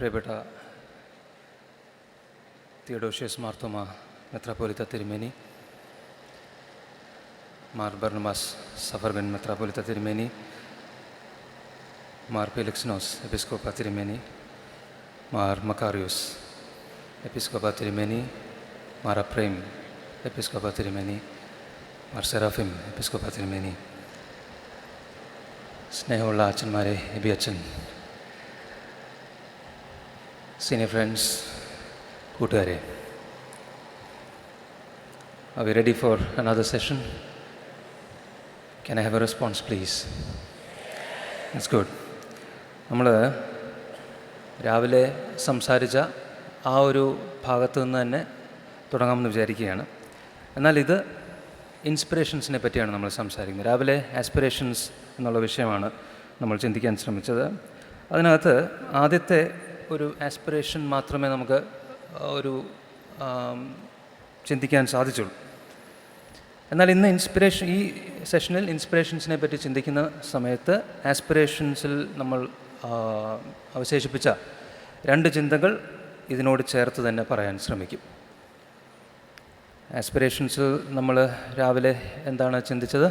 പ്രിയപ്പെട്ട തിയോഡോഷ്യസ് മാർത്തോമ മെത്രാപ്പോലിത്ത തിരുമേനി, മാർ ബർണബാസ് സഫർബൻ മെത്രാപ്പോലിത്ത തിരുമേനി, മാർ ഫെലിക്സിനോസ് എപ്പിസ്കോപ്പ തിരുമേനി, മാർ മക്കാറിയോസ് എപ്പിസ്കോപ്പ തിരുമേനി, മാർ അപ്രൈം എപ്പിസ്കോപ്പ തിരുമേനി, മാർ സെറാഫിം എപ്പിസ്കോപ്പ തിരുമേനി, സ്നേഹമുള്ള അച്ഛന്മാരെ, എബി അച്ഛൻ, സീനിയർ ഫ്രണ്ട്സ്, കൂട്ടുകാരെ, are we ready for another session? Can I have a response, please? That's good. നമ്മൾ രാവിലെ സംസാരിച്ച ആ ഒരു ഭാഗത്തു നിന്ന് തന്നെ തുടങ്ങാമെന്ന് വിചാരിക്കുകയാണ്. എന്നാൽ ഇത് ഇൻസ്പിറേഷൻസിനെ പറ്റിയാണ് നമ്മൾ സംസാരിക്കുന്നത്. രാവിലെ ആസ്പിറേഷൻസ് എന്നുള്ള വിഷയമാണ് നമ്മൾ ചിന്തിക്കാൻ ശ്രമിച്ചത്. അതിനകത്ത് ആദ്യത്തെ ഒരു ആസ്പിറേഷൻ മാത്രമേ നമുക്ക് ഒരു ചിന്തിക്കാൻ സാധിച്ചുള്ളൂ. എന്നാൽ ഇന്ന് ഈ സെഷനിൽ ഇൻസ്പിറേഷൻസിനെ പറ്റി ചിന്തിക്കുന്ന സമയത്ത് ആസ്പിറേഷൻസിൽ നമ്മൾ അവശേഷിപ്പിച്ച രണ്ട് ചിന്തകൾ ഇതിനോട് ചേർത്ത് തന്നെ പറയാൻ ശ്രമിക്കും. ആസ്പിറേഷൻസിൽ നമ്മൾ രാവിലെ എന്താണ് ചിന്തിച്ചത്?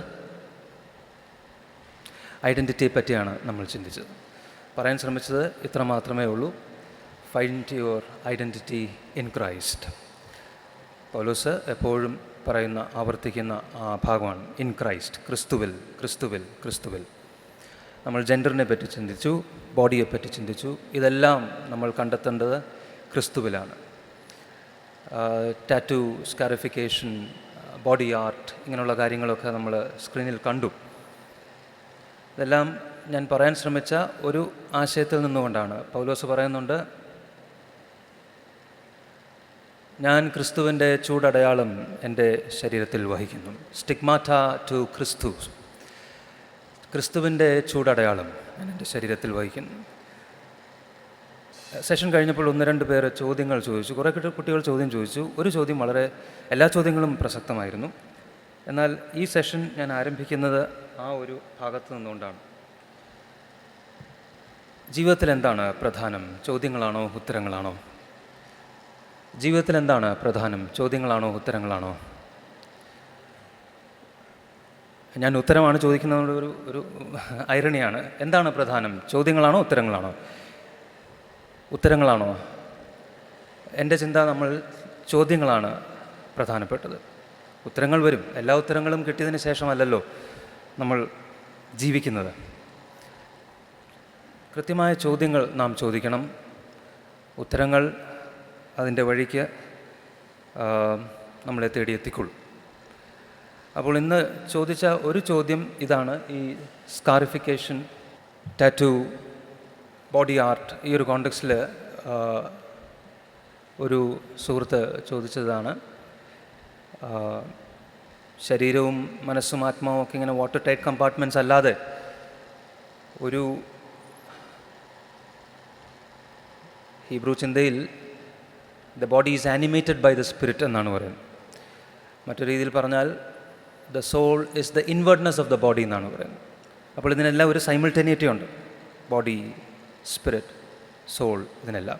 ഐഡൻറ്റിറ്റിയെ പറ്റിയാണ് നമ്മൾ ചിന്തിച്ചത്. പറയാൻ ശ്രമിച്ചത് ഇത്ര മാത്രമേ ഉള്ളൂ: find your identity in Christ. Paulose എപ്പോഴും ആവർത്തിക്കുന്ന ആ ഭാഗമാണ് ഇൻ ക്രൈസ്റ്റ്, ക്രിസ്തുവിൽ, ക്രിസ്തുവിൽ, ക്രിസ്തുവിൽ. നമ്മൾ ജെൻഡറിനെ പറ്റി ചിന്തിച്ചു, ബോഡിയെപ്പറ്റി ചിന്തിച്ചു. ഇതെല്ലാം നമ്മൾ കണ്ടെത്തേണ്ടത് ക്രിസ്തുവിലാണ്. ടാറ്റു, സ്കാരിഫിക്കേഷൻ, ബോഡി ആർട്ട്, ഇങ്ങനെയുള്ള കാര്യങ്ങളൊക്കെ നമ്മൾ സ്ക്രീനിൽ കണ്ടു. ഇതെല്ലാം ഞാൻ പറയാൻ ശ്രമിച്ച ഒരു ആശയത്തിൽ നിന്നുകൊണ്ടാണ്. പൗലോസ് പറയുന്നുണ്ട്, ഞാൻ ക്രിസ്തുവിൻ്റെ ചൂടടയാളം എൻ്റെ ശരീരത്തിൽ വഹിക്കുന്നു. സ്റ്റിഗ്മാറ്റ ടു ക്രിസ്തു. ക്രിസ്തുവിൻ്റെ ചൂടടയാളം ഞാൻ എൻ്റെ ശരീരത്തിൽ വഹിക്കുന്നു. സെഷൻ കഴിഞ്ഞപ്പോൾ 1-2 പേര് ചോദ്യങ്ങൾ ചോദിച്ചു. കുറേ കുട്ടികൾ ചോദ്യം ചോദിച്ചു. ഒരു ചോദ്യം എല്ലാ ചോദ്യങ്ങളും പ്രസക്തമായിരുന്നു. എന്നാൽ ഈ സെഷൻ ഞാൻ ആരംഭിക്കുന്നത് ആ ഒരു ഭാഗത്ത് നിന്നുകൊണ്ടാണ്. ജീവിതത്തിൽ എന്താണ് പ്രധാനം? ചോദ്യങ്ങളാണോ ഉത്തരങ്ങളാണോ? ജീവിതത്തിൽ എന്താണ് പ്രധാനം? ചോദ്യങ്ങളാണോ ഉത്തരങ്ങളാണോ? ഞാൻ ഉത്തരമാണ് ചോദിക്കുന്നത്. ഒരു ഐറണിയാണ്. എന്താണ് പ്രധാനം? ചോദ്യങ്ങളാണോ ഉത്തരങ്ങളാണോ? ഉത്തരങ്ങളാണോ? എൻ്റെ ചിന്ത, നമ്മൾ ചോദ്യങ്ങളാണ് പ്രധാനപ്പെട്ടത്. ഉത്തരങ്ങൾ വരും. എല്ലാ ഉത്തരങ്ങളും കിട്ടിയതിന് ശേഷമല്ലല്ലോ നമ്മൾ ജീവിക്കുന്നത്. കൃത്യമായ ചോദ്യങ്ങൾ നാം ചോദിക്കണം. ഉത്തരങ്ങൾ അതിൻ്റെ വഴിക്ക് നമ്മളെ തേടിയെത്തിക്കൊള്ളും. അപ്പോൾ ഇന്ന് ചോദിച്ച ഒരു ചോദ്യം ഇതാണ്. ഈ സ്കാരിഫിക്കേഷൻ, ടാറ്റു, ബോഡി ആർട്ട്, ഈ ഒരു കോണ്ടെക്സ്റ്റിൽ ഒരു സുഹൃത്ത് ചോദിച്ചതാണ്. ശരീരവും മനസ്സും ആത്മാവും ഒക്കെ ഇങ്ങനെ വാട്ടർ ടൈറ്റ് കമ്പാർട്ട്മെൻറ്റ്സ് അല്ലാതെ ഒരു ഹീബ്രു ചിന്തയിൽ the body is animated by the spirit എന്നാണ് പറയുന്നത്. മറ്റൊരു രീതിയിൽ പറഞ്ഞാൽ the soul is the inwardness of the body എന്നാണ് പറയുന്നത്. അപ്പോൾ ഇതിനെല്ലാം ഒരു സൈമിൾട്ടേനിറ്റി ഉണ്ട്. ബോഡി, സ്പിരിറ്റ്, സോൾ, ഇതിനെല്ലാം.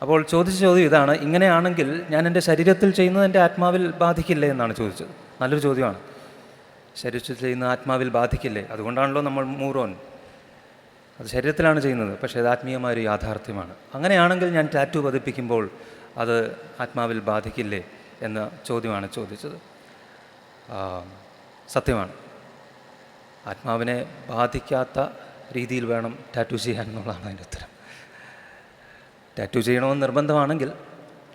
അപ്പോൾ ചോദിച്ച ചോദ്യം ഇതാണ്: ഇങ്ങനെയാണെങ്കിൽ ഞാൻ എൻ്റെ ശരീരത്തിൽ ചെയ്യുന്നത് എൻ്റെ ആത്മാവിൽ ബാധിക്കില്ലേ എന്നാണ് ചോദിച്ചത്. നല്ലൊരു ചോദ്യമാണ്. ശരീരത്തിൽ ചെയ്യുന്ന ആത്മാവിൽ ബാധിക്കില്ലേ? അതുകൊണ്ടാണല്ലോ നമ്മൾ മൂറോൻ, അത് ശരീരത്തിലാണ് ചെയ്യുന്നത്, പക്ഷേ അത് ആത്മീയമായ ഒരു യാഥാർത്ഥ്യമാണ്. അങ്ങനെയാണെങ്കിൽ ഞാൻ ടാറ്റു പതിപ്പിക്കുമ്പോൾ അത് ആത്മാവിൽ ബാധിക്കില്ലേ എന്ന ചോദ്യമാണ് ചോദിച്ചത്. സത്യമാണ്. ആത്മാവിനെ ബാധിക്കാത്ത രീതിയിൽ വേണം ടാറ്റു ചെയ്യാൻ എന്നുള്ളതാണ് അതിൻ്റെ ഉത്തരം. ടാറ്റു ചെയ്യണമെന്ന് നിർബന്ധമാണെങ്കിൽ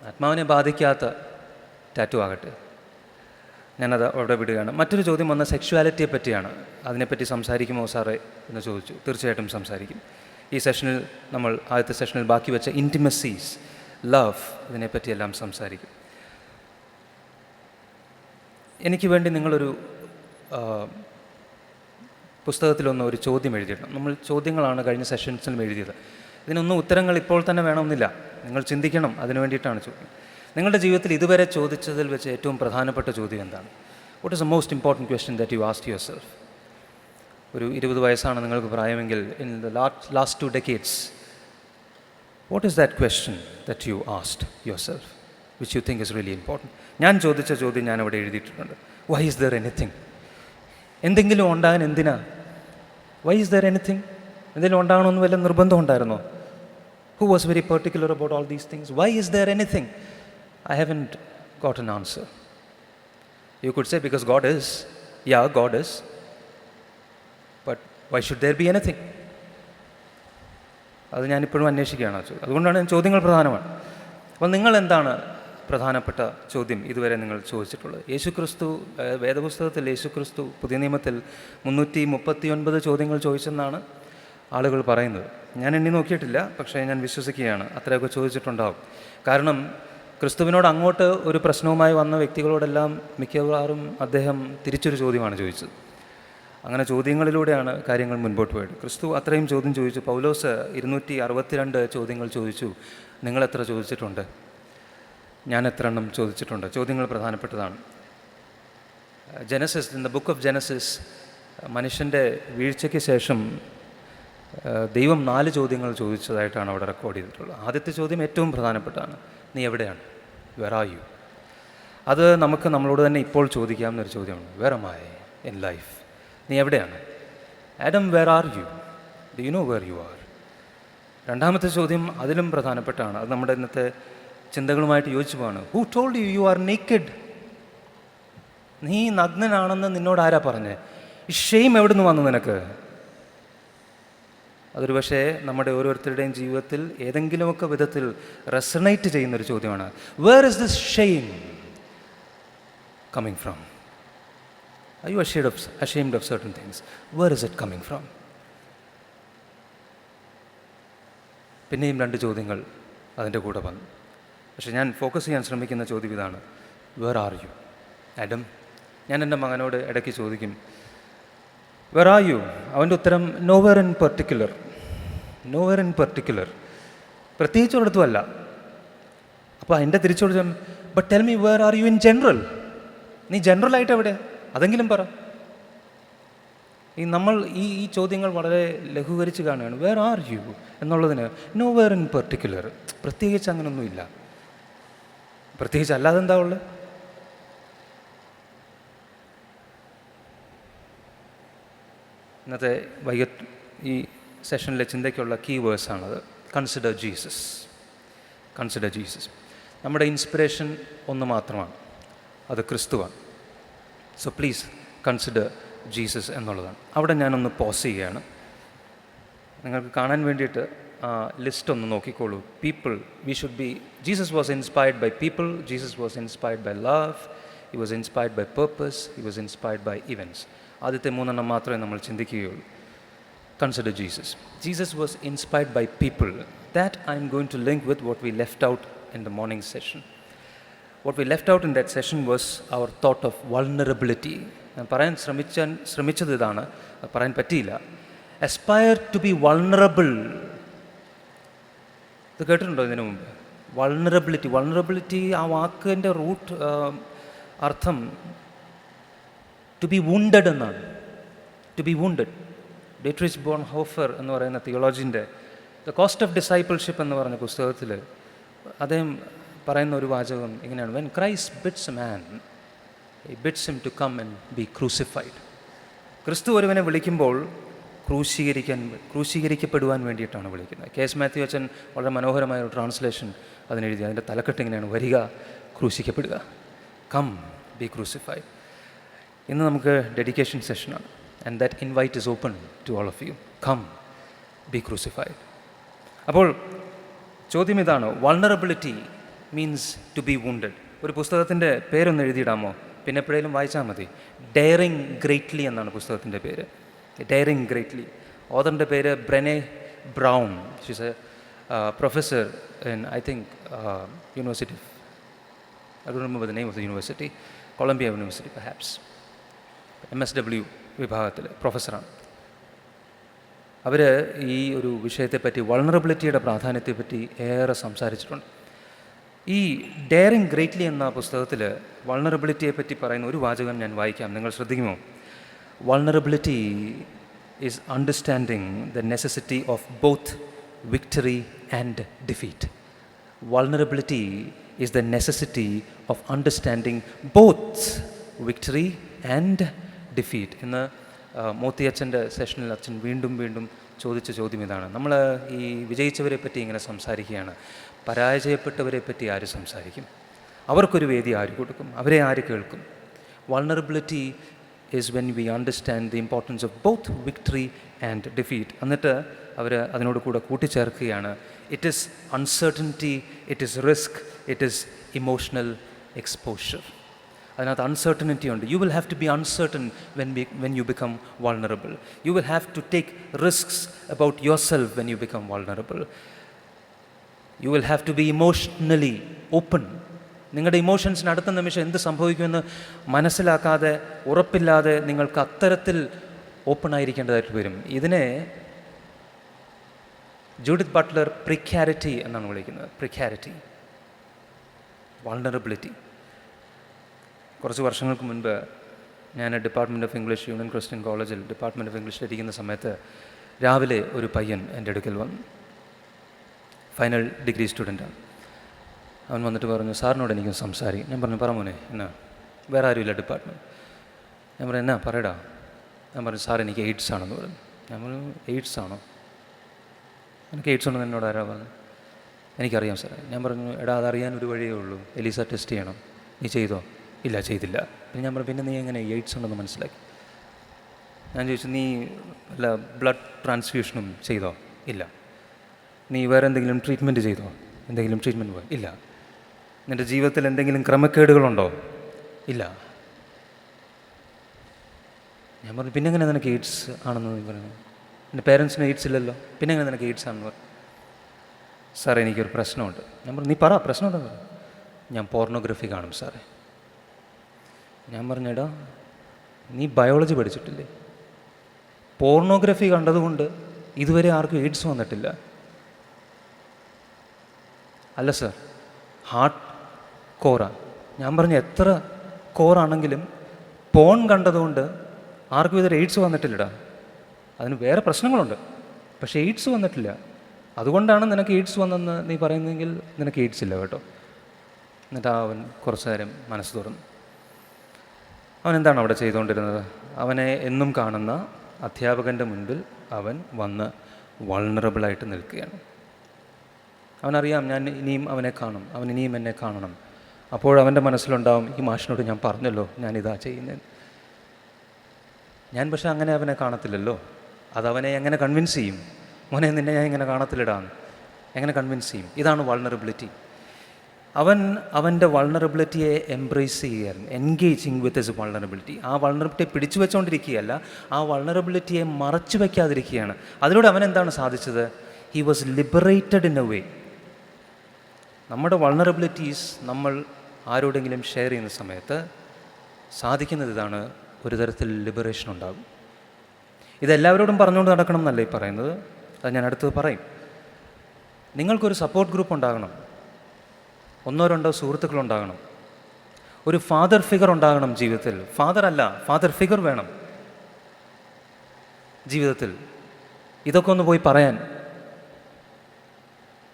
ആത്മാവിനെ ബാധിക്കാത്ത ടാറ്റു ആകട്ടെ. ഞാനത് അവിടെ വിടുകയാണ്. മറ്റൊരു ചോദ്യം വന്ന സെക്ഷ്വാലിറ്റിയെ പറ്റിയാണ്. അതിനെപ്പറ്റി സംസാരിക്കുമോ സാറേ എന്ന് ചോദിച്ചു. തീർച്ചയായിട്ടും സംസാരിക്കും. ഈ സെഷനിൽ നമ്മൾ ആദ്യത്തെ സെഷനിൽ ബാക്കി വെച്ച ഇൻറ്റിമസീസ്, ലവ്, ഇതിനെപ്പറ്റിയെല്ലാം സംസാരിക്കും. എനിക്ക് വേണ്ടി നിങ്ങളൊരു ഒരു ചോദ്യം എഴുതിയിടണം. നമ്മൾ ചോദ്യങ്ങളാണ് കഴിഞ്ഞ സെഷൻസിലും എഴുതിയത്. ഇതിനൊന്നും ഉത്തരങ്ങൾ ഇപ്പോൾ തന്നെ വേണമെന്നില്ല. നിങ്ങൾ ചിന്തിക്കണം. അതിനു വേണ്ടിയിട്ടാണ് ചോദ്യം. നിങ്ങളുടെ ജീവിതത്തിൽ ഇതുവരെ ചോദിച്ചതിൽ വെച്ച് ഏറ്റവും പ്രധാനപ്പെട്ട ചോദ്യം എന്താണ്? What is the most important question that you asked yourself? ഒരു 20 വയസ്സാണ് നിങ്ങൾക്ക് പ്രായമെങ്കിൽ, in the last 2 decades What is that question that you asked yourself, which you think is really important? ഞാൻ ചോദിച്ച ചോദ്യം ഞാൻ അവിടെ എഴുതിയിട്ടുണ്ട്. Why is there anything? എന്തെങ്കിലും ഉണ്ടാകാൻ എന്തിനാ? Why is there anything? എന്തെങ്കിലും ഉണ്ടാകണമെന്ന് വല്ല നിർബന്ധം ഉണ്ടായിരുന്നോ? Who was very particular about all these things? Why is there anything? I haven't got an answer. You could say because God is. Yeah, God is. But why should there be anything? അത് ഞാനിപ്പോഴും അന്വേഷിക്കുകയാണ്. അതുകൊണ്ടാണ് ചോദ്യങ്ങൾ പ്രധാനമാണ്. അപ്പോൾ നിങ്ങൾ എന്താണ് പ്രധാനപ്പെട്ട ചോദ്യം ഇതുവരെ നിങ്ങൾ ചോദിച്ചിട്ടുള്ളത്? യേശുക്രിസ്തു വേദപുസ്തകത്തിൽ യേശുക്രിസ്തു പുതിയ നിയമത്തിൽ 339 ചോദ്യങ്ങൾ ചോദിച്ചെന്നാണ് ആളുകൾ പറയുന്നത്. ഞാൻ എണ്ണി നോക്കിയിട്ടില്ല, പക്ഷേ ഞാൻ വിശ്വസിക്കുകയാണ് അത്രയൊക്കെ ചോദിച്ചിട്ടുണ്ടാവും. കാരണം ക്രിസ്തുവിനോട് അങ്ങോട്ട് ഒരു പ്രശ്നവുമായി വന്ന വ്യക്തികളോടെല്ലാം മിക്കവാറും അദ്ദേഹം തിരിച്ചൊരു ചോദ്യമാണ് ചോദിച്ചത്. അങ്ങനെ ചോദ്യങ്ങളിലൂടെയാണ് കാര്യങ്ങൾ മുൻപോട്ട് പോയത്. ക്രിസ്തു അത്രയും ചോദ്യം ചോദിച്ചു. പൗലോസ് 262 ചോദ്യങ്ങൾ ചോദിച്ചു. നിങ്ങളെത്ര ചോദിച്ചിട്ടുണ്ട്? ഞാൻ എത്ര എണ്ണം ചോദിച്ചിട്ടുണ്ട്? ചോദ്യങ്ങൾ പ്രധാനപ്പെട്ടതാണ്. Genesis, in the book of Genesis, മനുഷ്യൻ്റെ വീഴ്ചയ്ക്ക് ശേഷം ദൈവം 4 ചോദ്യങ്ങൾ ചോദിച്ചതായിട്ടാണ് അവിടെ റെക്കോർഡ് ചെയ്തിട്ടുള്ളത്. ആദ്യത്തെ ചോദ്യം ഏറ്റവും പ്രധാനപ്പെട്ടതാണ്. നീ എവിടെയാണ്? Where are you? അത് നമുക്ക് നമ്മളോട് തന്നെ ഇപ്പോൾ ചോദിക്കാവുന്നൊരു ചോദ്യമാണ്. Where am I in life? നീ എവിടെയാണ്? Adam, where are you? Do you know where you are? രണ്ടാമത്തെ ചോദ്യം അതിലും പ്രധാനപ്പെട്ടാണ്. അത് നമ്മുടെ ഇന്നത്തെ ചിന്തകളുമായിട്ട് യോജിച്ചു പോവാണ്. Who told you you are naked? നീ നഗ്നനാണെന്ന് നിന്നോട് ആരാ പറഞ്ഞേ? ഈ ഷെയിം എവിടെ നിന്ന് വന്നു നിനക്ക്? അതൊരു പക്ഷേ നമ്മുടെ ഓരോരുത്തരുടെയും ജീവിതത്തിൽ ഏതെങ്കിലുമൊക്കെ വിധത്തിൽ റെസണേറ്റ് ചെയ്യുന്നൊരു ചോദ്യമാണ്. Where is this shame coming from? Are you ashamed of certain things? Where is it coming from? പിന്നെയും 2 ചോദ്യങ്ങൾ അതിൻ്റെ കൂടെ വന്നു. പക്ഷെ ഞാൻ ഫോക്കസ് ചെയ്യാൻ ശ്രമിക്കുന്ന ചോദ്യം ഇതാണ്. Where are U? ആഡം, ഞാൻ എൻ്റെ മകനോട് ഇടയ്ക്ക് ചോദിക്കും, വേർ ആർ യു? അവൻ്റെ ഉത്തരം nowhere in particular. Nowhere in particular, പ്രത്യേകിച്ചൊരിടത്തുമല്ല. അപ്പോൾ അതിൻ്റെ തിരിച്ചോദ്യം, but tell me where are you in general? നീ ജനറലായിട്ട് എവിടെ? അതെങ്കിലും പറ. നമ്മൾ ഈ ചോദ്യങ്ങൾ വളരെ ലഘൂകരിച്ച് കാണുകയാണ്. വേർ ആർ യു എന്നുള്ളതിന് നോ വെയർ ഇൻ പെർട്ടിക്കുലർ, പ്രത്യേകിച്ച് അങ്ങനെയൊന്നുമില്ല. പ്രത്യേകിച്ച് അല്ലാതെ എന്താ ഉള്ളത്? ഇന്നത്തെ വൈകിട്ട് ഈ സെഷനിലെ ചിന്തയ്ക്കുള്ള കീ വേഴ്സാണത്. Consider Jesus. Consider Jesus. നമ്മുടെ ഇൻസ്പിറേഷൻ ഒന്ന് മാത്രമാണ്, അത് ക്രിസ്തുവാണ്. സോ പ്ലീസ് കൺസിഡർ ജീസസ് എന്നുള്ളതാണ്. അവിടെ ഞാനൊന്ന് പോസ് ചെയ്യുകയാണ്. നിങ്ങൾക്ക് കാണാൻ വേണ്ടിയിട്ട് ലിസ്റ്റ് ഒന്ന് നോക്കിക്കോളൂ. People we should be. Jesus was inspired by people. Jesus was inspired by love. He was inspired by purpose. He was inspired by events. ആദ്യത്തെ 3 മാത്രമേ നമ്മൾ ചിന്തിക്കുകയുള്ളൂ. Consider Jesus. Jesus was inspired by people. That I M going to link with what we left out in the morning session. What we left out in that session was our thought of vulnerability. ഞാൻ പറയാൻ ശ്രമിച്ചത് ഇതാണ്, പറയാൻ പറ്റിയില്ല. Aspire to be vulnerable. ഇത് കേട്ടിട്ടുണ്ടോ ഇതിനു മുമ്പ്? വൾണറബിലിറ്റി. വൾണറബിലിറ്റി, ആ വാക്കിൻ്റെ റൂട്ട് അർത്ഥം ടു ബി വൂണ്ടഡ് എന്നാണ്. To be wounded. Dietrich Bonhoeffer എന്ന് പറയുന്ന തിയോളജിൻ്റെ ദ കോസ്റ്റ് ഓഫ് ഡിസൈപ്പിൾഷിപ്പ് എന്ന് പറഞ്ഞ പുസ്തകത്തിൽ അദ്ദേഹം പറയുന്ന ഒരു വാചകം ഇങ്ങനെയാണ്. When Christ bids a man, he bids him to come and be crucified. ക്രിസ്തു ഒരുവനെ വിളിക്കുമ്പോൾ ക്രൂശീകരിക്കപ്പെടുവാൻ വേണ്ടിയിട്ടാണ് വിളിക്കുന്നത്. കെ എസ് മാത്യു അച്ഛൻ വളരെ മനോഹരമായ ഒരു ട്രാൻസ്ലേഷൻ അതിനെഴുതി. അതിൻ്റെ തലക്കെട്ട് ഇങ്ങനെയാണ്: വരിക, ക്രൂശിക്കപ്പെടുക. Come, be crucified. ഇന്ന് നമുക്ക് ഡെഡിക്കേഷൻ സെഷനാണ്. And that invite is open to all of you. Come, be crucified. അപ്പോൾ ചോദ്യം ഇതാണ്: vulnerability means to be wounded. ഒരു പുസ്തകത്തിൻ്റെ പേരൊന്ന് എഴുതിയിടാമോ? പിന്നെ എപ്പോഴേലും വായിച്ചാൽ മതി. ഡെയറിങ് ഗ്രേറ്റ്ലി എന്നാണ് പുസ്തകത്തിൻ്റെ പേര്. Daring greatly. ഓഥറിൻ്റെ പേര് Brene Brown. She's a professor in I think university. I don't remember the name of the university. Columbia university perhaps. MSW വിഭാഗത്തിൽ പ്രൊഫസറാണ്. അവർ ഈ ഒരു വിഷയത്തെപ്പറ്റി, വൾണറബിലിറ്റിയുടെ പ്രാധാന്യത്തെപ്പറ്റി ഏറെ സംസാരിച്ചിട്ടുണ്ട്. ഈ ഡെയറിങ് ഗ്രേറ്റ്ലി എന്ന പുസ്തകത്തിൽ വൾണറബിലിറ്റിയെപ്പറ്റി പറയുന്ന ഒരു വാചകം ഞാൻ വായിക്കാം, നിങ്ങൾ ശ്രദ്ധിക്കുമോ? Vulnerability is understanding the necessity of both victory and defeat. Vulnerability is the necessity of understanding both victory and defeat. ഇന്ന് മോത്തിയച്ഛൻ്റെ സെഷനിൽ അച്ഛൻ വീണ്ടും വീണ്ടും ചോദിച്ച ചോദ്യം ഇതാണ്. നമ്മൾ ഈ വിജയിച്ചവരെ പറ്റി ഇങ്ങനെ സംസാരിക്കുകയാണ്. പരാജയപ്പെട്ടവരെ പറ്റി ആര് സംസാരിക്കും? അവർക്കൊരു വേദി ആര് കൊടുക്കും? അവരെ ആര് കേൾക്കും? Vulnerability is when we understand the importance of both victory and defeat. എന്നിട്ട് അവർ അതിനോട് കൂടെ കൂട്ടിച്ചേർക്കുകയാണ്, it is uncertainty, it is risk, it is emotional exposure. അതിനകത്ത് അൺസർട്ടനിറ്റി ഉണ്ട്. You will have to be uncertain when you become vulnerable. You will have to take risks about yourself when you become vulnerable. You will have to be emotionally open. നിങ്ങളുടെ ഇമോഷൻസിന് അടുത്ത നിമിഷം എന്ത് സംഭവിക്കുമെന്ന് മനസ്സിലാക്കാതെ, ഉറപ്പില്ലാതെ നിങ്ങൾക്ക് അത്തരത്തിൽ ഓപ്പൺ ആയിരിക്കേണ്ടതായിട്ട് വരും. ഇതിനെ ജൂഡിത്ത് ബട്ട്ലർ പ്രിക്കാരിറ്റി എന്നാണ് വിളിക്കുന്നത്. Precarity, vulnerability. കുറച്ച് വർഷങ്ങൾക്ക് മുൻപ് ഞാൻ department of English, Union Christian കോളേജിൽ ഡിപ്പാർട്ട്മെൻറ്റ് ഓഫ് ഇംഗ്ലീഷിൽ ഇരിക്കുന്ന സമയത്ത് രാവിലെ ഒരു പയ്യൻ എൻ്റെ അടുക്കൽ വന്നു. ഫൈനൽ ഡിഗ്രി സ്റ്റുഡൻറ്റാണ്. അവൻ വന്നിട്ട് പറഞ്ഞു, സാറിനോട് എനിക്ക് സംസാരിക്കും. ഞാൻ പറഞ്ഞു, പറ മോനെ, എന്നാ? വേറെ ആരുമില്ല ഡിപ്പാർട്ട്മെൻറ്റ്. ഞാൻ പറഞ്ഞു, എന്നാ പറയടാ? ഞാൻ പറഞ്ഞു, സാർ എനിക്ക് എയ്ഡ്സ് ആണെന്ന് പറഞ്ഞു. ഞാൻ പറഞ്ഞു, എയ്ഡ്സ് ആണോ? എനിക്ക് എയ്ഡ്സ് ഉണ്ടെന്ന് എന്നോട് ആരാ പറഞ്ഞു? എനിക്കറിയാം സാറേ. ഞാൻ പറഞ്ഞു, എടാ അതറിയാൻ ഒരു വഴിയേ ഉള്ളൂ, എലീസ ടെസ്റ്റ് ചെയ്യണം. നീ ചെയ്തോ? ഇല്ല, ചെയ്തില്ല. പിന്നെ ഞാൻ പറഞ്ഞു, പിന്നെ നീ എങ്ങനെ എയ്ഡ്സ് ഉണ്ടെന്ന് മനസ്സിലാക്കി? ഞാൻ ചോദിച്ചു, നീ അല്ല ബ്ലഡ് ട്രാൻസ്ഫ്യൂഷനും ചെയ്തോ? ഇല്ല. നീ വേറെ എന്തെങ്കിലും ട്രീറ്റ്മെൻറ്റ് ചെയ്തോ? എന്തെങ്കിലും ട്രീറ്റ്മെൻറ്റ് പോയി? ഇല്ല. നിൻ്റെ ജീവിതത്തിൽ എന്തെങ്കിലും ക്രമക്കേടുകളുണ്ടോ? ഇല്ല. ഞാൻ പറഞ്ഞു, പിന്നെ എങ്ങനെ നിനക്ക് എയ്ഡ്സ് ആണെന്ന് നീ പറഞ്ഞു? എൻ്റെ പേരൻസിന് എയ്ഡ്സ് ഇല്ലല്ലോ, പിന്നെ എങ്ങനെ നിനക്ക് എയ്ഡ്സ് ആണെന്ന് പറഞ്ഞു? സാറേ എനിക്കൊരു പ്രശ്നമുണ്ട്. ഞാൻ പറഞ്ഞു, നീ പറ, പ്രശ്നം എന്താ? പറഞ്ഞു, ഞാൻ പോർണോഗ്രഫി കാണും സാറേ. ഞാൻ പറഞ്ഞു, എടാ നീ ബയോളജി പഠിച്ചിട്ടില്ലേ? പോർണോഗ്രഫി കണ്ടതുകൊണ്ട് ഇതുവരെ ആർക്കും എയ്ഡ്സ് വന്നിട്ടില്ല. അല്ല സർ, ഹാർട്ട് കോറാ. ഞാൻ പറഞ്ഞു, എത്ര കോറാണെങ്കിലും പോൺ കണ്ടതുകൊണ്ട് ആർക്കും ഇതുവരെ എയ്ഡ്സ് വന്നിട്ടില്ലടാ. അതിന് വേറെ പ്രശ്നങ്ങളുണ്ട്, പക്ഷേ എയ്ഡ്സ് വന്നിട്ടില്ല. അതുകൊണ്ടാണ് നിനക്ക് എയ്ഡ്സ് വന്നെന്ന് നീ പറയുന്നതെങ്കിൽ നിനക്ക് എയ്ഡ്സ് ഇല്ല കേട്ടോ. എന്നിട്ട് അവൻ കുറച്ച് നേരം മനസ്സ് തുറന്നു. അവൻ എന്താണ് അവിടെ ചെയ്തുകൊണ്ടിരുന്നത്? അവനെ എന്നും കാണുന്ന അധ്യാപകൻ്റെ മുൻപിൽ അവൻ വന്ന് വൾണറബിളായിട്ട് നിൽക്കുകയാണ്. അവനറിയാം, ഞാൻ ഇനിയും അവനെ കാണും, അവൻ ഇനിയും എന്നെ കാണണം. അപ്പോഴവൻ്റെ മനസ്സിലുണ്ടാവും, ഈ മാഷിനോട് ഞാൻ പറഞ്ഞല്ലോ ഞാനിതാ ചെയ്യുന്നത്. ഞാൻ പക്ഷേ അങ്ങനെ അവനെ കാണത്തില്ലല്ലോ. അതവനെ എങ്ങനെ കൺവിൻസ് ചെയ്യും? മോനെ നിന്നെ ഞാൻ ഇങ്ങനെ കാണത്തിലിടാന്ന് എങ്ങനെ കൺവിൻസ് ചെയ്യും? ഇതാണ് വൾണറബിലിറ്റി. അവൻ അവൻ്റെ വൾണറബിലിറ്റിയെ എംബ്രേസ് ചെയ്യുകയായിരുന്നു, എൻഗേജിങ് വിത്ത് ഹിസ് വൾണറബിലിറ്റി. ആ വൾണറബിലിറ്റിയെ പിടിച്ചു വെച്ചുകൊണ്ടിരിക്കുകയല്ല, ആ വൾണറബിലിറ്റിയെ മറച്ചു വയ്ക്കാതിരിക്കുകയാണ്. അതിലൂടെ അവൻ എന്താണ് സാധിച്ചത്? He was liberated in a way. നമ്മുടെ വൾണറബിലിറ്റീസ് നമ്മൾ ആരോടെങ്കിലും ഷെയർ ചെയ്യുന്ന സമയത്ത് സാധിക്കുന്നത് ഇതാണ്, ഒരു തരത്തിൽ ലിബറേഷൻ ഉണ്ടാകും. ഇതെല്ലാവരോടും പറഞ്ഞുകൊണ്ട് നടക്കണം എന്നല്ല ഈ പറയുന്നത്, അത് ഞാൻ അടുത്തത് പറയും. നിങ്ങൾക്കൊരു സപ്പോർട്ട് ഗ്രൂപ്പ് ഉണ്ടാകണം, ഒന്നോ രണ്ടോ സുഹൃത്തുക്കളുണ്ടാകണം, ഒരു ഫാദർ ഫിഗർ ഉണ്ടാകണം ജീവിതത്തിൽ. ഫാദർ ഫിഗർ വേണം ജീവിതത്തിൽ. ഇതൊക്കെ ഒന്ന് പോയി പറയാൻ,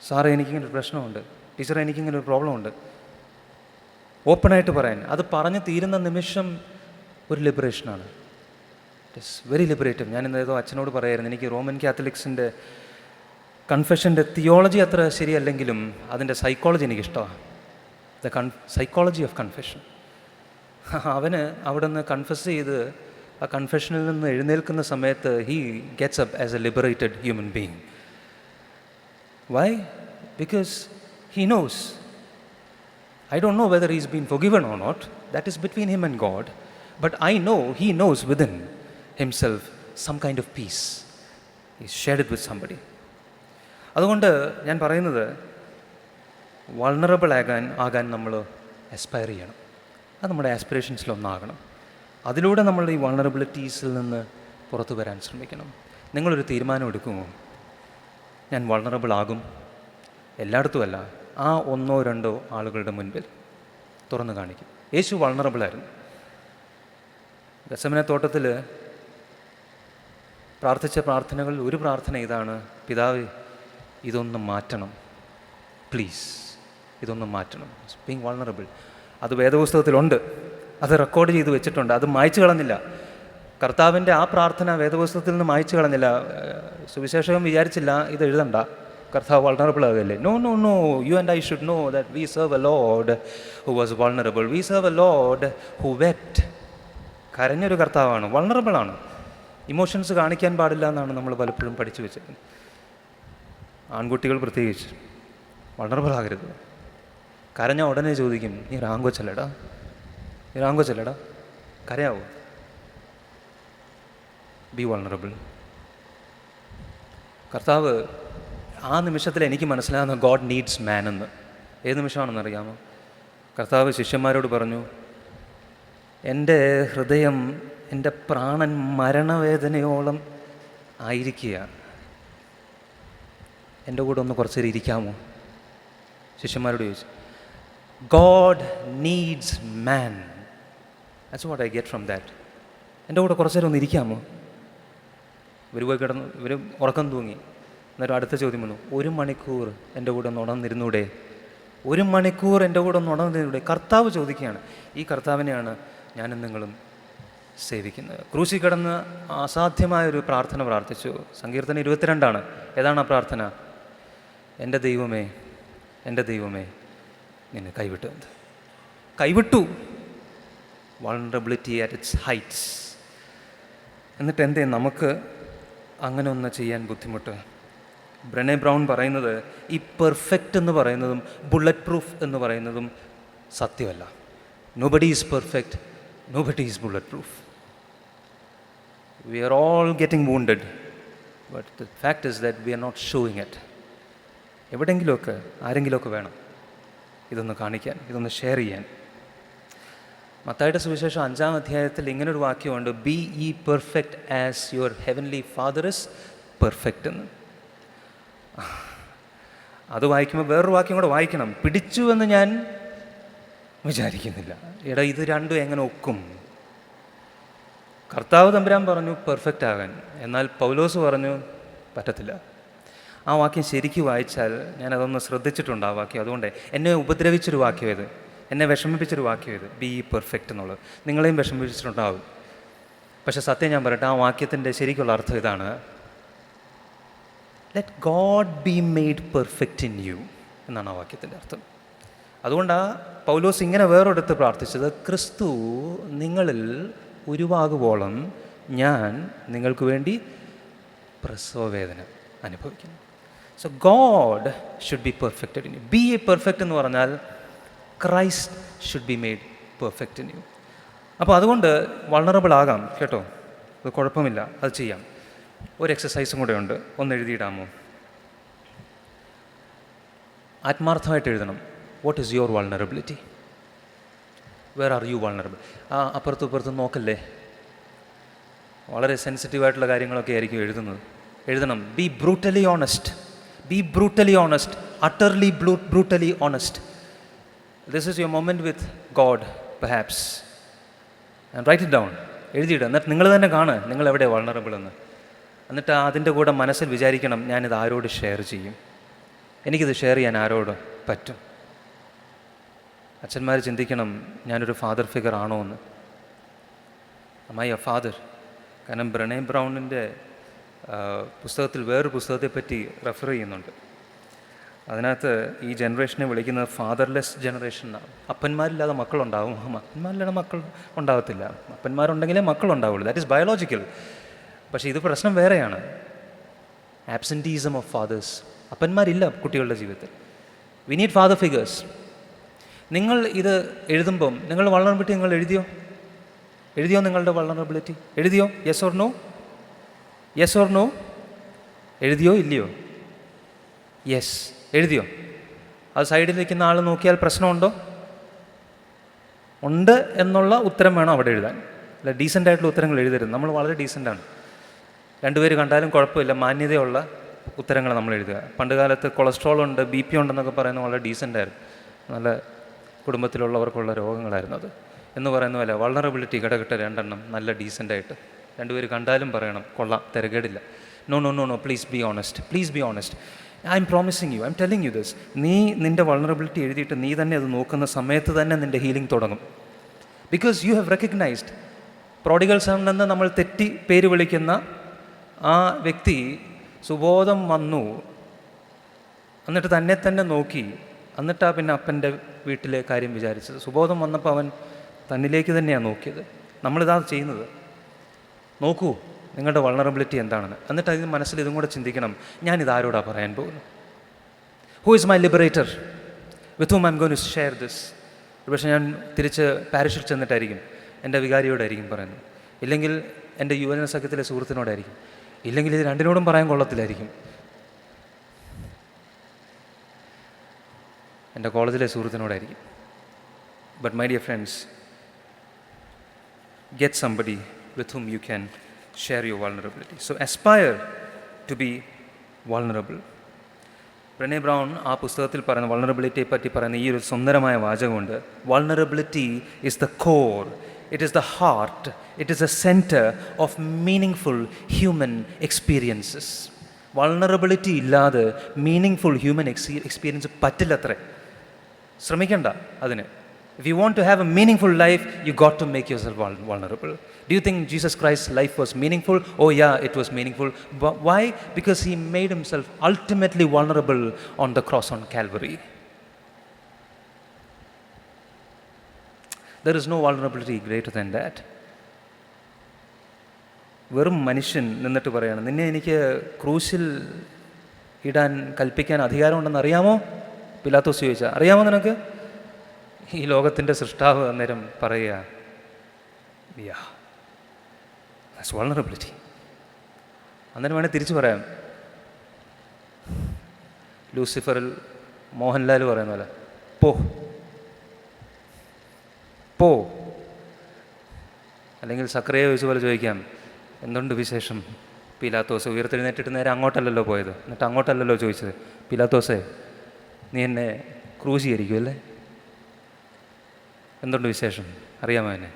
സാറേ എനിക്കിങ്ങനൊരു പ്രശ്നമുണ്ട്, ടീച്ചറെ എനിക്കിങ്ങനൊരു പ്രോബ്ലം ഉണ്ട്, ഓപ്പണായിട്ട് പറയാൻ. അത് പറഞ്ഞ് തീരുന്ന നിമിഷം ഒരു ലിബറേഷനാണ്. It is very liberative. ഞാനിന്ന് ഏതോ അച്ഛനോട് പറയായിരുന്നു, എനിക്ക് റോമൻ കാത്തലിക്സിൻ്റെ കൺഫെഷൻ്റെ തിയോളജി അത്ര ശരിയല്ലെങ്കിലും അതിൻ്റെ സൈക്കോളജി എനിക്കിഷ്ടമാണ്. Psychology of confession. അവന് അവിടെ നിന്ന് കൺഫെസ് ചെയ്ത് ആ കൺഫെഷനിൽ നിന്ന് എഴുന്നേൽക്കുന്ന സമയത്ത് he gets up as a liberated human being. Why? Because he knows, I don't know whether he's been forgiven or not. That is between him and God. But I know he knows within himself some kind of peace. He's shared it with somebody. അതുകൊണ്ട് ഞാൻ പറയുന്നത്, vulnerable ആകാൻ നമ്മൾ aspire ചെയ്യണം. അത് നമ്മുടെ ആസ്പിറേഷൻസിലൊന്നാകണം. അതിലൂടെ നമ്മൾ ഈ വൾണറബിലിറ്റീസിൽ നിന്ന് പുറത്തു വരാൻ ശ്രമിക്കണം. നിങ്ങളൊരു തീരുമാനം എടുക്കുമോ? ഞാൻ വൾണറബിൾ ആകും. എല്ലായിടത്തുമല്ല, ആ ഒന്നോ രണ്ടോ ആളുകളുടെ മുൻപിൽ തുറന്നു കാണിക്കും. യേശു വൾണറബിളായിരുന്നു. ഗെത്സമനെ തോട്ടത്തിൽ പ്രാർത്ഥിച്ച പ്രാർത്ഥനകളിൽ ഒരു പ്രാർത്ഥന ഇതാണ്: പിതാവേ, ഇതൊന്ന് മാറ്റണം, പ്ലീസ്, ഇതൊന്ന് മാറ്റണം. Being vulnerable. അത് വേദപുസ്തകത്തിലുണ്ട്, അത് റെക്കോർഡ് ചെയ്ത് വെച്ചിട്ടുണ്ട്, അത് മായ്ച്ചു കളഞ്ഞില്ല. കർത്താവിൻ്റെ ആ പ്രാർത്ഥന വേദപുസ്തകത്തിൽ നിന്ന് മായ്ച്ചു കളഞ്ഞില്ല. സുവിശേഷകൻ വിചാരിച്ചില്ല ഇത് എഴുതണ്ട, കർത്താവ് വൾണറബിൾ ആകല്ലേ. No no no, you and I should know that we serve a lord who was vulnerable. We serve a lord who wept. കരഞ്ഞൊരു കർത്താവാണ്, വൾണറബിളാണ്. ഇമോഷൻസ് കാണിക്കാൻ പാടില്ല എന്നാണ് നമ്മൾ പലപ്പോഴും പഠിച്ചു വെച്ചത്. ആൺകുട്ടികൾ പ്രത്യേകിച്ച് വൾണറബിൾ ആകരുത്. കരഞ്ഞ ഉടനെ ചോദിക്കും, നീ റാങ്കോച്ചല്ലടാ, നീ റാങ്കോച്ചല്ലടാ, കരയാവോ? B vulnerable. കർത്താവ് ആ നിമിഷത്തിൽ എനിക്ക് മനസ്സിലാകുന്ന ഗോഡ് നീഡ്സ് മാൻ എന്ന്. ഏത് നിമിഷമാണെന്ന് അറിയാമോ? കർത്താവ് ശിഷ്യന്മാരോട് പറഞ്ഞു, എൻ്റെ ഹൃദയം, എൻ്റെ പ്രാണൻ മരണവേദനയോളം ആയിരിക്കുക, എൻ്റെ കൂടെ ഒന്ന് കുറച്ച് നേരം ഇരിക്കാമോ? ശിഷ്യന്മാരോട് ചോദിച്ചു. God needs man. That's what I get from that. എൻ്റെ കൂടെ കുറച്ച് നേരം ഒന്ന് ഇരിക്കാമോ? ഇവർ പോയി കിടന്നു, ഇവർ ഉറക്കം തൂങ്ങി. അന്നേരം അടുത്ത ചോദ്യം വന്നു, 1 മണിക്കൂർ എൻ്റെ കൂടെ ഒന്ന് ഉണർന്നിരുന്നൂടെ? 1 മണിക്കൂർ എൻ്റെ കൂടെ ഒന്ന് ഉണർന്നിരുന്നൂടെ? കർത്താവ് ചോദിക്കുകയാണ്. ഈ കർത്താവിനെയാണ് ഞാനും നിങ്ങളും സേവിക്കുന്നത്. ക്രൂശിൽ കിടന്ന് അസാധ്യമായൊരു പ്രാർത്ഥന പ്രാർത്ഥിച്ചു. സങ്കീർത്തനം 22 ഏതാണ് ആ പ്രാർത്ഥന? എൻ്റെ ദൈവമേ, എൻ്റെ ദൈവമേ, നിന്നെ കൈവിട്ടു. കൈവിട്ടു. Vulnerability at its heights. എന്നിട്ട് എന്തേ നമുക്ക് അങ്ങനെ ഒന്ന് ചെയ്യാൻ ബുദ്ധിമുട്ട്? ബ്രെനെ ബ്രൗൺ പറയുന്നത് ഈ പെർഫെക്റ്റ് എന്ന് പറയുന്നതും ബുള്ളറ്റ് പ്രൂഫ് എന്ന് പറയുന്നതും സത്യമല്ല. Nobody is perfect, nobody is bullet proof. We are all getting wounded, but the fact is that we are not showing it. എവിടെയെങ്കിലുമൊക്കെ ആരെങ്കിലുമൊക്കെ വേണം ഇതൊന്ന് കാണിക്കാൻ, ഇതൊന്ന് ഷെയർ ചെയ്യാൻ. മത്തായിയുടെ സുവിശേഷം 5-ാം അധ്യായത്തിൽ ഇങ്ങനൊരു വാക്യമുണ്ട്, ബി ഈ perfect as your heavenly father is perfect എന്ന്. അത് വായിക്കുമ്പോൾ വേറൊരു വാക്യം കൂടെ വായിക്കണം. പിടിച്ചു എന്ന് ഞാൻ വിചാരിക്കുന്നില്ല. എടാ, ഇത് രണ്ടും എങ്ങനെ ഒക്കും? കർത്താവ് തമ്പുരാൻ പറഞ്ഞു പെർഫെക്റ്റ് ആകാൻ, എന്നാൽ പൗലോസ് പറഞ്ഞു പറ്റത്തില്ല. ആ വാക്യം ശരിക്കും വായിച്ചാൽ, ഞാനതൊന്ന് ശ്രദ്ധിച്ചിട്ടുണ്ട് ആ വാക്യം, അതുകൊണ്ട് എന്നെ ഉപദ്രവിച്ചൊരു വാക്യം ഇത്, എന്നെ വിഷമിപ്പിച്ചൊരു വാക്യം ഇത്, ബി പെർഫെക്റ്റ് എന്നുള്ളത്. നിങ്ങളെയും വിഷമിപ്പിച്ചിട്ടുണ്ടാവും. പക്ഷെ സത്യം ഞാൻ പറയട്ടെ, ആ വാക്യത്തിൻ്റെ ശരിക്കുള്ള അർത്ഥം ഇതാണ്, let God be made perfect in you എന്നാണ് ആ വാക്യത്തിൻ്റെ അർത്ഥം. അതുകൊണ്ടാണ് പൗലോസ് ഇങ്ങനെ വേറൊരിടത്ത് പ്രാർത്ഥിച്ചത്, ക്രിസ്തു നിങ്ങളിൽ ഉരുവാകുവോളം ഞാൻ നിങ്ങൾക്ക് വേണ്ടി പ്രസവവേദന അനുഭവിക്കുന്നു. So God should be perfected in you. Be a perfect എന്ന് പറഞ്ഞാൽ Christ should be made perfect in you. അപ്പോൾ അതുകൊണ്ട് വൾണറബിൾ ആകാം കേട്ടോ, അത് കുഴപ്പമില്ല, അത് ചെയ്യാം. ഒരു എക്സസൈസും കൂടെ ഉണ്ട്, ഒന്ന് എഴുതിയിടാമോ? ആത്മാർത്ഥമായിട്ട് എഴുതണം. What is your vulnerability? Where are you vulnerable? ആ അപ്പുറത്തും ഇപ്പുറത്തും നോക്കല്ലേ, വളരെ സെൻസിറ്റീവായിട്ടുള്ള കാര്യങ്ങളൊക്കെ ആയിരിക്കും എഴുതണം. Be brutally honest, be brutally honest, utterly brutally honest. This is your moment with God perhaps, and write it down. എഴുതിയിടുക. എന്നിട്ട് നിങ്ങൾ തന്നെ കാണുക നിങ്ങൾ എവിടെ വൾണറബിൾ എന്ന്. എന്നിട്ട് അതിൻ്റെ കൂടെ മനസ്സിൽ വിചാരിക്കണം, ഞാനിത് ആരോട് ഷെയർ ചെയ്യും, എനിക്കിത് ഷെയർ ചെയ്യാൻ ആരോട് പറ്റും. അച്ഛന്മാർ ചിന്തിക്കണം, ഞാനൊരു ഫാദർ ഫിഗർ ആണോ എന്ന്. അമ്മ ഐ എ ഫാദർ? കാരണം ബ്രെനെ ബ്രൗണിൻ്റെ പുസ്തകത്തിൽ വേറൊരു പുസ്തകത്തെപ്പറ്റി റെഫർ ചെയ്യുന്നുണ്ട്. അതിനകത്ത് ഈ ജനറേഷനെ വിളിക്കുന്നത് ഫാദർലെസ് ജനറേഷൻ എന്നാണ്. അപ്പന്മാരില്ലാതെ മക്കളുണ്ടാവും, അപ്പന്മാരില്ലാതെ മക്കൾ ഉണ്ടാകത്തില്ല. അപ്പന്മാരുണ്ടെങ്കിലേ മക്കളുണ്ടാവുള്ളൂ. That is biological. പക്ഷേ ഇത് പ്രശ്നം വേറെയാണ്, ആബ്സെൻറ്റീസം ഓഫ് ഫാദേഴ്സ്. അപ്പന്മാരില്ല കുട്ടികളുടെ ജീവിതത്തിൽ. We need father figures. നിങ്ങൾ ഇത് എഴുതുമ്പം നിങ്ങളുടെ വൾണറബിലിറ്റി നിങ്ങൾ എഴുതിയോ നിങ്ങളുടെ വൾണറബിലിറ്റി എഴുതിയോ? Yes or no? Yes or no? എഴുതിയോ ഇല്ലയോ? യെസ് എഴുതിയോ? അത് സൈഡിൽ നിൽക്കുന്ന ആൾ നോക്കിയാൽ പ്രശ്നമുണ്ടോ? ഉണ്ട് എന്നുള്ള ഉത്തരം വേണം അവിടെ എഴുതാൻ. അല്ല, ഡീസൻ്റായിട്ടുള്ള ഉത്തരങ്ങൾ എഴുതരുത്. നമ്മൾ വളരെ ഡീസൻ്റാണ്. രണ്ടുപേര് കണ്ടാലും കുഴപ്പമില്ല, മാന്യതയുള്ള ഉത്തരങ്ങൾ നമ്മൾ എഴുതുക. പണ്ട് കാലത്ത് കൊളസ്ട്രോൾ ഉണ്ട്, BP ഉണ്ടെന്നൊക്കെ പറയുന്നത് വളരെ ഡീസൻ്റായിരുന്നു. നല്ല കുടുംബത്തിലുള്ളവർക്കുള്ള രോഗങ്ങളായിരുന്നു അത്. എന്ന് പറയുന്ന പോലെ വൾണറബിലിറ്റി കിടക്കട്ടെ രണ്ടെണ്ണം നല്ല ഡീസൻ്റായിട്ട്. രണ്ടുപേര് കണ്ടാലും പറയണം കൊള്ളാം, തിരക്കേടില്ല. No no no no, please be honest, please be honest. I'm promising you, I'm telling you this. നീ നിൻ്റെ വൾണറബിലിറ്റി എഴുതിയിട്ട് നീ തന്നെ അത് നോക്കുന്ന സമയത്ത് തന്നെ നിൻ്റെ ഹീലിംഗ് തുടങ്ങും. Because you have recognised. Prodigal sun എന്ന് നമ്മൾ തെറ്റി പേര് വിളിക്കുന്ന ആ വ്യക്തി സുബോധം വന്നു, എന്നിട്ട് തന്നെ തന്നെ നോക്കി, എന്നിട്ടാണ് പിന്നെ അപ്പൻ്റെ വീട്ടിലെ കാര്യം വിചാരിച്ചത്. സുബോധം വന്നപ്പോൾ അവൻ തന്നിലേക്ക് തന്നെയാണ് നോക്കിയത്. നമ്മളിതാ ചെയ്യുന്നത്. നോക്കൂ നിങ്ങളുടെ വൾണറബിലിറ്റി എന്താണെന്ന്. എന്നിട്ട് അതിന് മനസ്സിൽ ഇതും കൂടെ ചിന്തിക്കണം, ഞാനിതാരോടാണ് പറയാൻ പോകുന്നു? Who is my liberator with whom I M going to share this? പക്ഷേ ഞാൻ തിരിച്ച് പാരിഷിൽ ചെന്നിട്ടായിരിക്കും എൻ്റെ വികാരിയോടായിരിക്കും പറയുന്നത്, ഇല്ലെങ്കിൽ എൻ്റെ യുവജന സഖ്യത്തിലെ സുഹൃത്തിനോടായിരിക്കും, ഇല്ലെങ്കിൽ ഇത് രണ്ടിനോടും പറയാൻ കൊള്ളത്തില്ലായിരിക്കും, എൻ്റെ കോളേജിലെ സുഹൃത്തിനോടായിരിക്കും. But my dear friends, get somebody with whom you can share your vulnerability. So aspire to be vulnerable. Brene Brown ആ പുസ്തകത്തിൽ പറയുന്ന വൾണറബിലിറ്റിയെ പറ്റി പറയുന്ന ഈ ഒരു സുന്ദരമായ വാചകമുണ്ട്. Vulnerability is the core, it is the heart, it is the centre of meaning human experiences. Vulnerability ഇല്ലാതെ മീനിങ് ഹ്യൂമൻ എക്സ്പീരിയൻസ് പറ്റില്ലത്രേ. ശ്രമിക്കണ്ട അതിന്. If you want to have a meaningful life, you got to make yourself vulnerable. Do you think Jesus Christ's life was meaningful? Oh yeah, it was meaningful. But why? Because he made himself ultimately vulnerable on the cross on Calvary. There is no vulnerability greater than that. വെറും മനുഷ്യൻ നിന്നിട്ട് പറയാണ്, നിന്നെ എനിക്ക് ക്രൂശിൽ ഇടാൻ കൽപ്പിക്കാൻ അധികാരമുണ്ടെന്ന് അറിയാമോ? പിലാത്തോസ് ചോദിച്ചാൽ, അറിയാമോ നിനക്ക്? ഈ ലോകത്തിൻ്റെ സൃഷ്ടാവ് അന്നേരം പറയുക, yeah, that's vulnerability. അന്നേരം വേണേൽ തിരിച്ചു പറയാം, ലൂസിഫറിൽ മോഹൻലാൽ പറയുന്ന പോലെ, പോ പോ. അല്ലെങ്കിൽ സക്രിയ ചോദിച്ച പോലെ ചോദിക്കാം, എന്തുണ്ട് വിശേഷം? പിലാത്തോസ് ഉയർത്തെഴുന്നേറ്റിട്ട് നേരെ അങ്ങോട്ടല്ലല്ലോ പോയത്, എന്നിട്ട് അങ്ങോട്ടല്ലല്ലോ ചോദിച്ചത്, പിലാത്തോസേ നീ എന്നെ ക്രൂശീകരിക്കും അല്ലേ, എന്തുണ്ട് വിശേഷം, അറിയാമോ എന്നെ?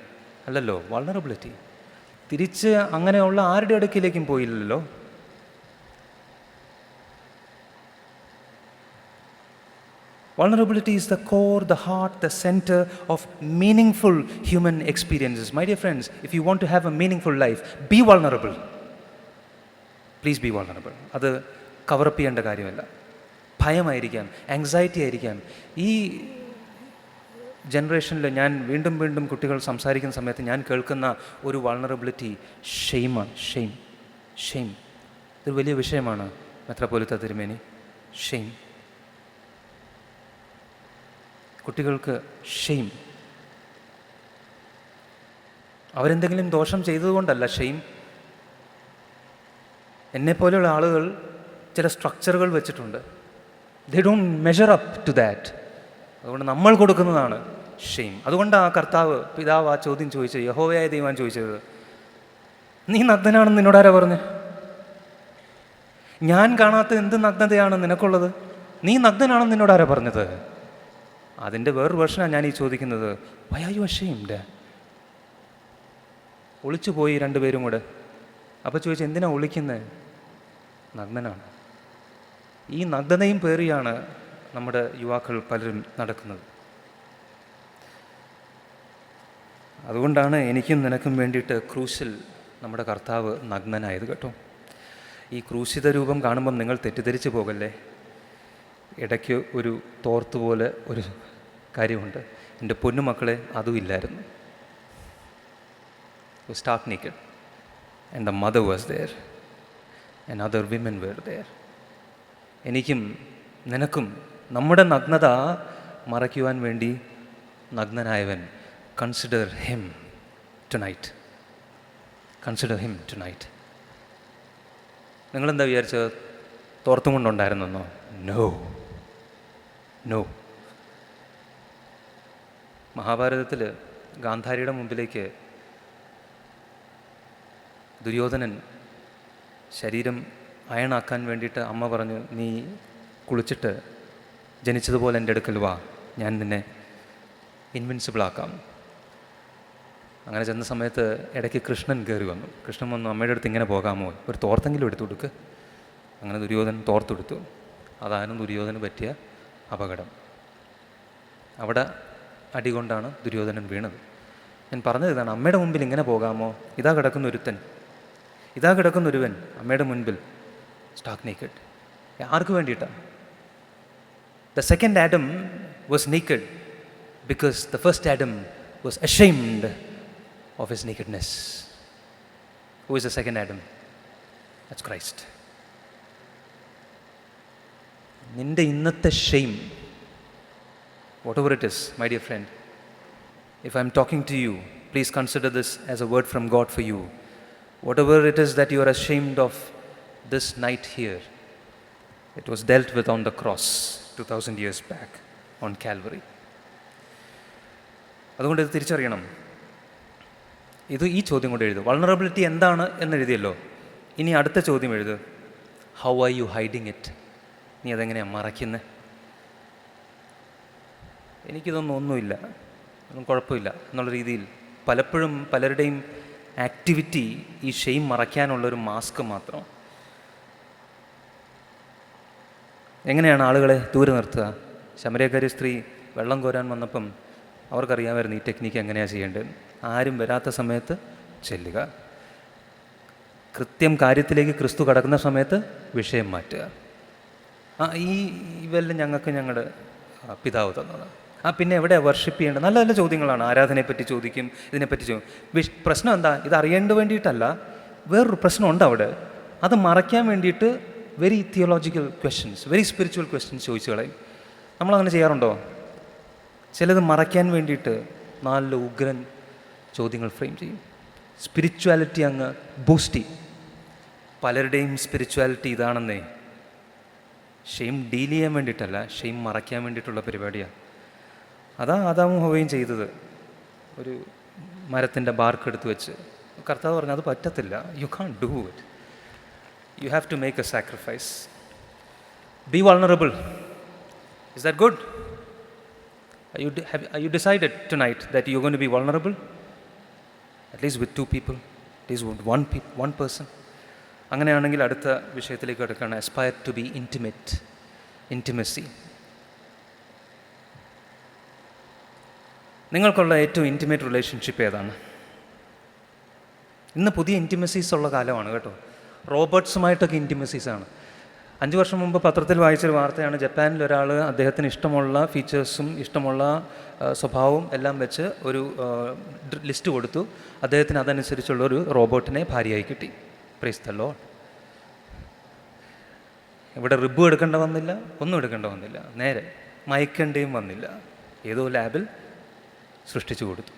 അല്ലല്ലോ. വൾണറബിലിറ്റി. തിരിച്ച് അങ്ങനെയുള്ള ആരുടെ അടുക്കിലേക്കും പോയില്ലല്ലോ. Vulnerability is the core, the heart, the center of meaningful human experiences. My dear friends, if you want to have a meaningful life, be vulnerable. Please be vulnerable. അത് കവറപ്പ് ചെയ്യേണ്ട കാര്യമല്ല. ഭയമായിരിക്കാം, ആങ്സൈറ്റി ആയിരിക്കാം. ഈ ജനറേഷനിൽ ഞാൻ വീണ്ടും വീണ്ടും കുട്ടികൾ സംസാരിക്കുന്ന സമയത്ത് ഞാൻ കേൾക്കുന്ന ഒരു വൾണറബിലിറ്റി ഷെയിമാണ്. ഷെയിം ഇതൊരു വലിയ വിഷയമാണ് മെത്രാപ്പോലീത്ത തിരുമേനി. ഷെയിം. കുട്ടികൾക്ക് ഷെയിം. അവരെന്തെങ്കിലും ദോഷം ചെയ്തതുകൊണ്ടല്ല ഷെയിം. എന്നെപ്പോലെയുള്ള ആളുകൾ ചില സ്ട്രക്ചറുകൾ വെച്ചിട്ടുണ്ട്. They don't measure up to that. അതുകൊണ്ട് നമ്മൾ കൊടുക്കുന്നതാണ് ഷെയിം. അതുകൊണ്ടാണ് കർത്താവ് പിതാവ് ആ ചോദ്യം ചോദിച്ചത്, യഹോവയായ ദൈവം ചോദിച്ചത്, നീ നഗ്നനാണെന്ന് നിന്നോടാരാ പറഞ്ഞത്? ഞാൻ കാണാത്ത എന്ത് നഗ്നതയാണ് നിനക്കുള്ളത്? നീ നഗ്നനാണെന്ന് നിന്നോടാരാ പറഞ്ഞത്? അതിൻ്റെ വേറൊരു വെർഷനാണ് ഞാൻ ഈ ചോദിക്കുന്നത്. Why are you ashamed? ഒളിച്ചു പോയി രണ്ടുപേരും കൂടെ. അപ്പോൾ ചോദിച്ചു, എന്തിനാ ഒളിക്കുന്നത്? നഗ്നനാണ്. ഈ നഗ്നതയും പേറിയാണ് നമ്മുടെ യുവാക്കൾ പലരും നടക്കുന്നത്. അതുകൊണ്ടാണ് എനിക്കും നിനക്കും വേണ്ടിയിട്ട് ക്രൂശിൽ നമ്മുടെ കർത്താവ് നഗ്നനായത് കേട്ടോ. ഈ ക്രൂശിത രൂപം കാണുമ്പം നിങ്ങൾ തെറ്റിദ്ധരിച്ച് പോകല്ലേ. ഇടയ്ക്ക് ഒരു തോർത്തുപോലെ ഒരു കാര്യമുണ്ട്. എൻ്റെ പൊന്നുമക്കളെ അതും ഇല്ലായിരുന്നു. Start naked and the mother was there and other women were there. എനിക്കും നിനക്കും നമ്മുടെ നഗ്നത മറയ്ക്കുവാൻ വേണ്ടി നഗ്നനായവൻ. Consider him tonight. Consider him tonight. നിങ്ങളെന്താ വിചാരിച്ചത്? തോർത്തും കൊണ്ടുണ്ടായിരുന്നെന്നോ? No no. മഹാഭാരതത്തിൽ ഗാന്ധാരിയുടെ മുമ്പിലേക്ക് ദുര്യോധനൻ ശരീരം അയണാക്കാൻ വേണ്ടിയിട്ട് അമ്മ പറഞ്ഞു, നീ കുളിച്ചിട്ട് ജനിച്ചതുപോലെ എൻ്റെ അടുക്കൽ വാ, ഞാൻ നിന്നെ ഇൻവിൻസിബിളാക്കാം. അങ്ങനെ ചെന്ന സമയത്ത് ഇടയ്ക്ക് കൃഷ്ണൻ കയറി വന്നു. കൃഷ്ണൻ വന്നു, അമ്മയുടെ അടുത്ത് ഇങ്ങനെ പോകാമോ, ഒരു തോർത്തെങ്കിലും എടുത്തു കൊടുക്ക്. അങ്ങനെ ദുര്യോധനൻ തോർത്തെടുത്തു. അതായിരുന്നു ദുര്യോധനന് പറ്റിയ അപകടം. അവിടെ അടികൊണ്ടാണ് ദുര്യോധനൻ വീണത്. ഞാൻ പറഞ്ഞത് ഇതാണ്, അമ്മയുടെ മുമ്പിൽ ഇങ്ങനെ പോകാമോ? ഇതാ കിടക്കുന്നൊരുവൻ അമ്മയുടെ മുൻപിൽ സ്റ്റാർക്ക് നേക്കഡ്. ആർക്ക് വേണ്ടിയിട്ടാണ്? The second Adam was naked because the first Adam was ashamed of his nakedness. Who is the second Adam? That's Christ. നിന്റെ ഇന്നത്തെ shame, whatever it is, my dear friend, if I'm talking to you, please consider this as a word from God for you. Whatever it is that you are ashamed of this night here, it was dealt with on the cross 2000 years back on Calvary. അതുകൊണ്ട് ഇത് തിരിച്ചറിയണം. ഈ ചോദ്യം കൊണ്ട് എഴുതുക. Vulnerability എന്താണ് എന്നെഴുതിയല്ലോ. ഇനി അടുത്ത ചോദ്യം എഴുതുക. How are you hiding it? നീ അതെങ്ങനെയാണ് മറയ്ക്കുന്നത്? ഒന്നുമില്ല, ഒന്നും കുഴപ്പമില്ല എന്നുള്ള രീതിയിൽ പലപ്പോഴും പലരുടെയും ആക്ടിവിറ്റി ഈ ഷെയിം മറയ്ക്കാനുള്ളൊരു മാസ്ക് മാത്രം. എങ്ങനെയാണ് ആളുകളെ ദൂരെ നിർത്തുക? ശമര്യക്കാരി സ്ത്രീ വെള്ളം കോരാൻ വന്നപ്പം അവർക്കറിയാമായിരുന്നു ഈ ടെക്നിക്ക് എങ്ങനെയാണ് ചെയ്യേണ്ടത്. ആരും വരാത്ത സമയത്ത് ചെല്ലുക, കൃത്യം കാര്യത്തിലേക്ക് ക്രിസ്തു കടക്കുന്ന സമയത്ത് വിഷയം മാറ്റുക. ഇവെല്ലാം ഞങ്ങൾക്ക് ഞങ്ങളുടെ പിതാവ് തന്നതാണ്. പിന്നെ എവിടെ വർഷിപ്പ് ചെയ്യേണ്ടത്? നല്ല നല്ല ചോദ്യങ്ങളാണ്. ആരാധനയെപ്പറ്റി ചോദിക്കും, ഇതിനെപ്പറ്റി ചോദിക്കും. പ്രശ്നം എന്താ? ഇത് അറിയേണ്ട വേണ്ടിയിട്ടല്ല, വേറൊരു പ്രശ്നമുണ്ട് അവിടെ. അത് മറയ്ക്കാൻ വേണ്ടിയിട്ട് very theological questions, very spiritual questions ചോദിച്ചു കളയും. നമ്മളങ്ങനെ ചെയ്യാറുണ്ടോ? ചിലത് മറയ്ക്കാൻ വേണ്ടിയിട്ട് നല്ല ഉഗ്രൻ ചോദ്യങ്ങൾ ഫ്രെയിം ചെയ്യും. സ്പിരിച്വാലിറ്റി അങ്ങ് ബൂസ്റ്റ് ചെയ്യും. പലരുടെയും സ്പിരിച്വാലിറ്റി ഇതാണെന്നേ, ഷെയിം ഡീൽ ചെയ്യാൻ വേണ്ടിയിട്ടല്ല, ഷെയിം മറയ്ക്കാൻ വേണ്ടിയിട്ടുള്ള പരിപാടിയാണ്. അതാ ആദാമും ഹവ്വയും ചെയ്തത്. ഒരു മരത്തിൻ്റെ ബാർക്ക് എടുത്ത് വെച്ച് കർത്താവ് പറഞ്ഞു അത് പറ്റത്തില്ല, you can't do it, you have to make a sacrifice. Be vulnerable. Is that good? Are you decided tonight that you're going to be vulnerable? At least with two people, at least with one person. അങ്ങനെയാണെങ്കിൽ അടുത്ത വിഷയത്തിലേക്ക് കിടക്കുകയാണ്. aspire to be intimacy. നിങ്ങൾക്കുള്ള ഏറ്റവും intimate relationship ഏതാണ്? ഇന്ന് പുതിയ ഇൻറ്റിമസീസ് ഉള്ള കാലമാണ് കേട്ടോ. റോബോട്ട്സുമായിട്ടൊക്കെ ഇൻറ്റിമസീസാണ്. 5 വർഷം മുമ്പ് പത്രത്തിൽ വായിച്ചൊരു വാർത്തയാണ്. ജപ്പാനിൽ ഒരാൾ അദ്ദേഹത്തിന് ഇഷ്ടമുള്ള ഫീച്ചേഴ്സും ഇഷ്ടമുള്ള സ്വഭാവവും എല്ലാം വെച്ച് ഒരു ലിസ്റ്റ് കൊടുത്തു. അദ്ദേഹത്തിന് അതനുസരിച്ചുള്ള ഒരു റോബോട്ടിനെ ഭാര്യയായി കിട്ടി. Praise the Lord. ഇവിടെ റിബ് എടുക്കേണ്ട വന്നില്ല, ഒന്നും എടുക്കേണ്ട വന്നില്ല, നേരെ മയക്കേണ്ടയും വന്നില്ല. ഏതോ ലാബിൽ സൃഷ്ടിച്ചു കൊടുത്തു.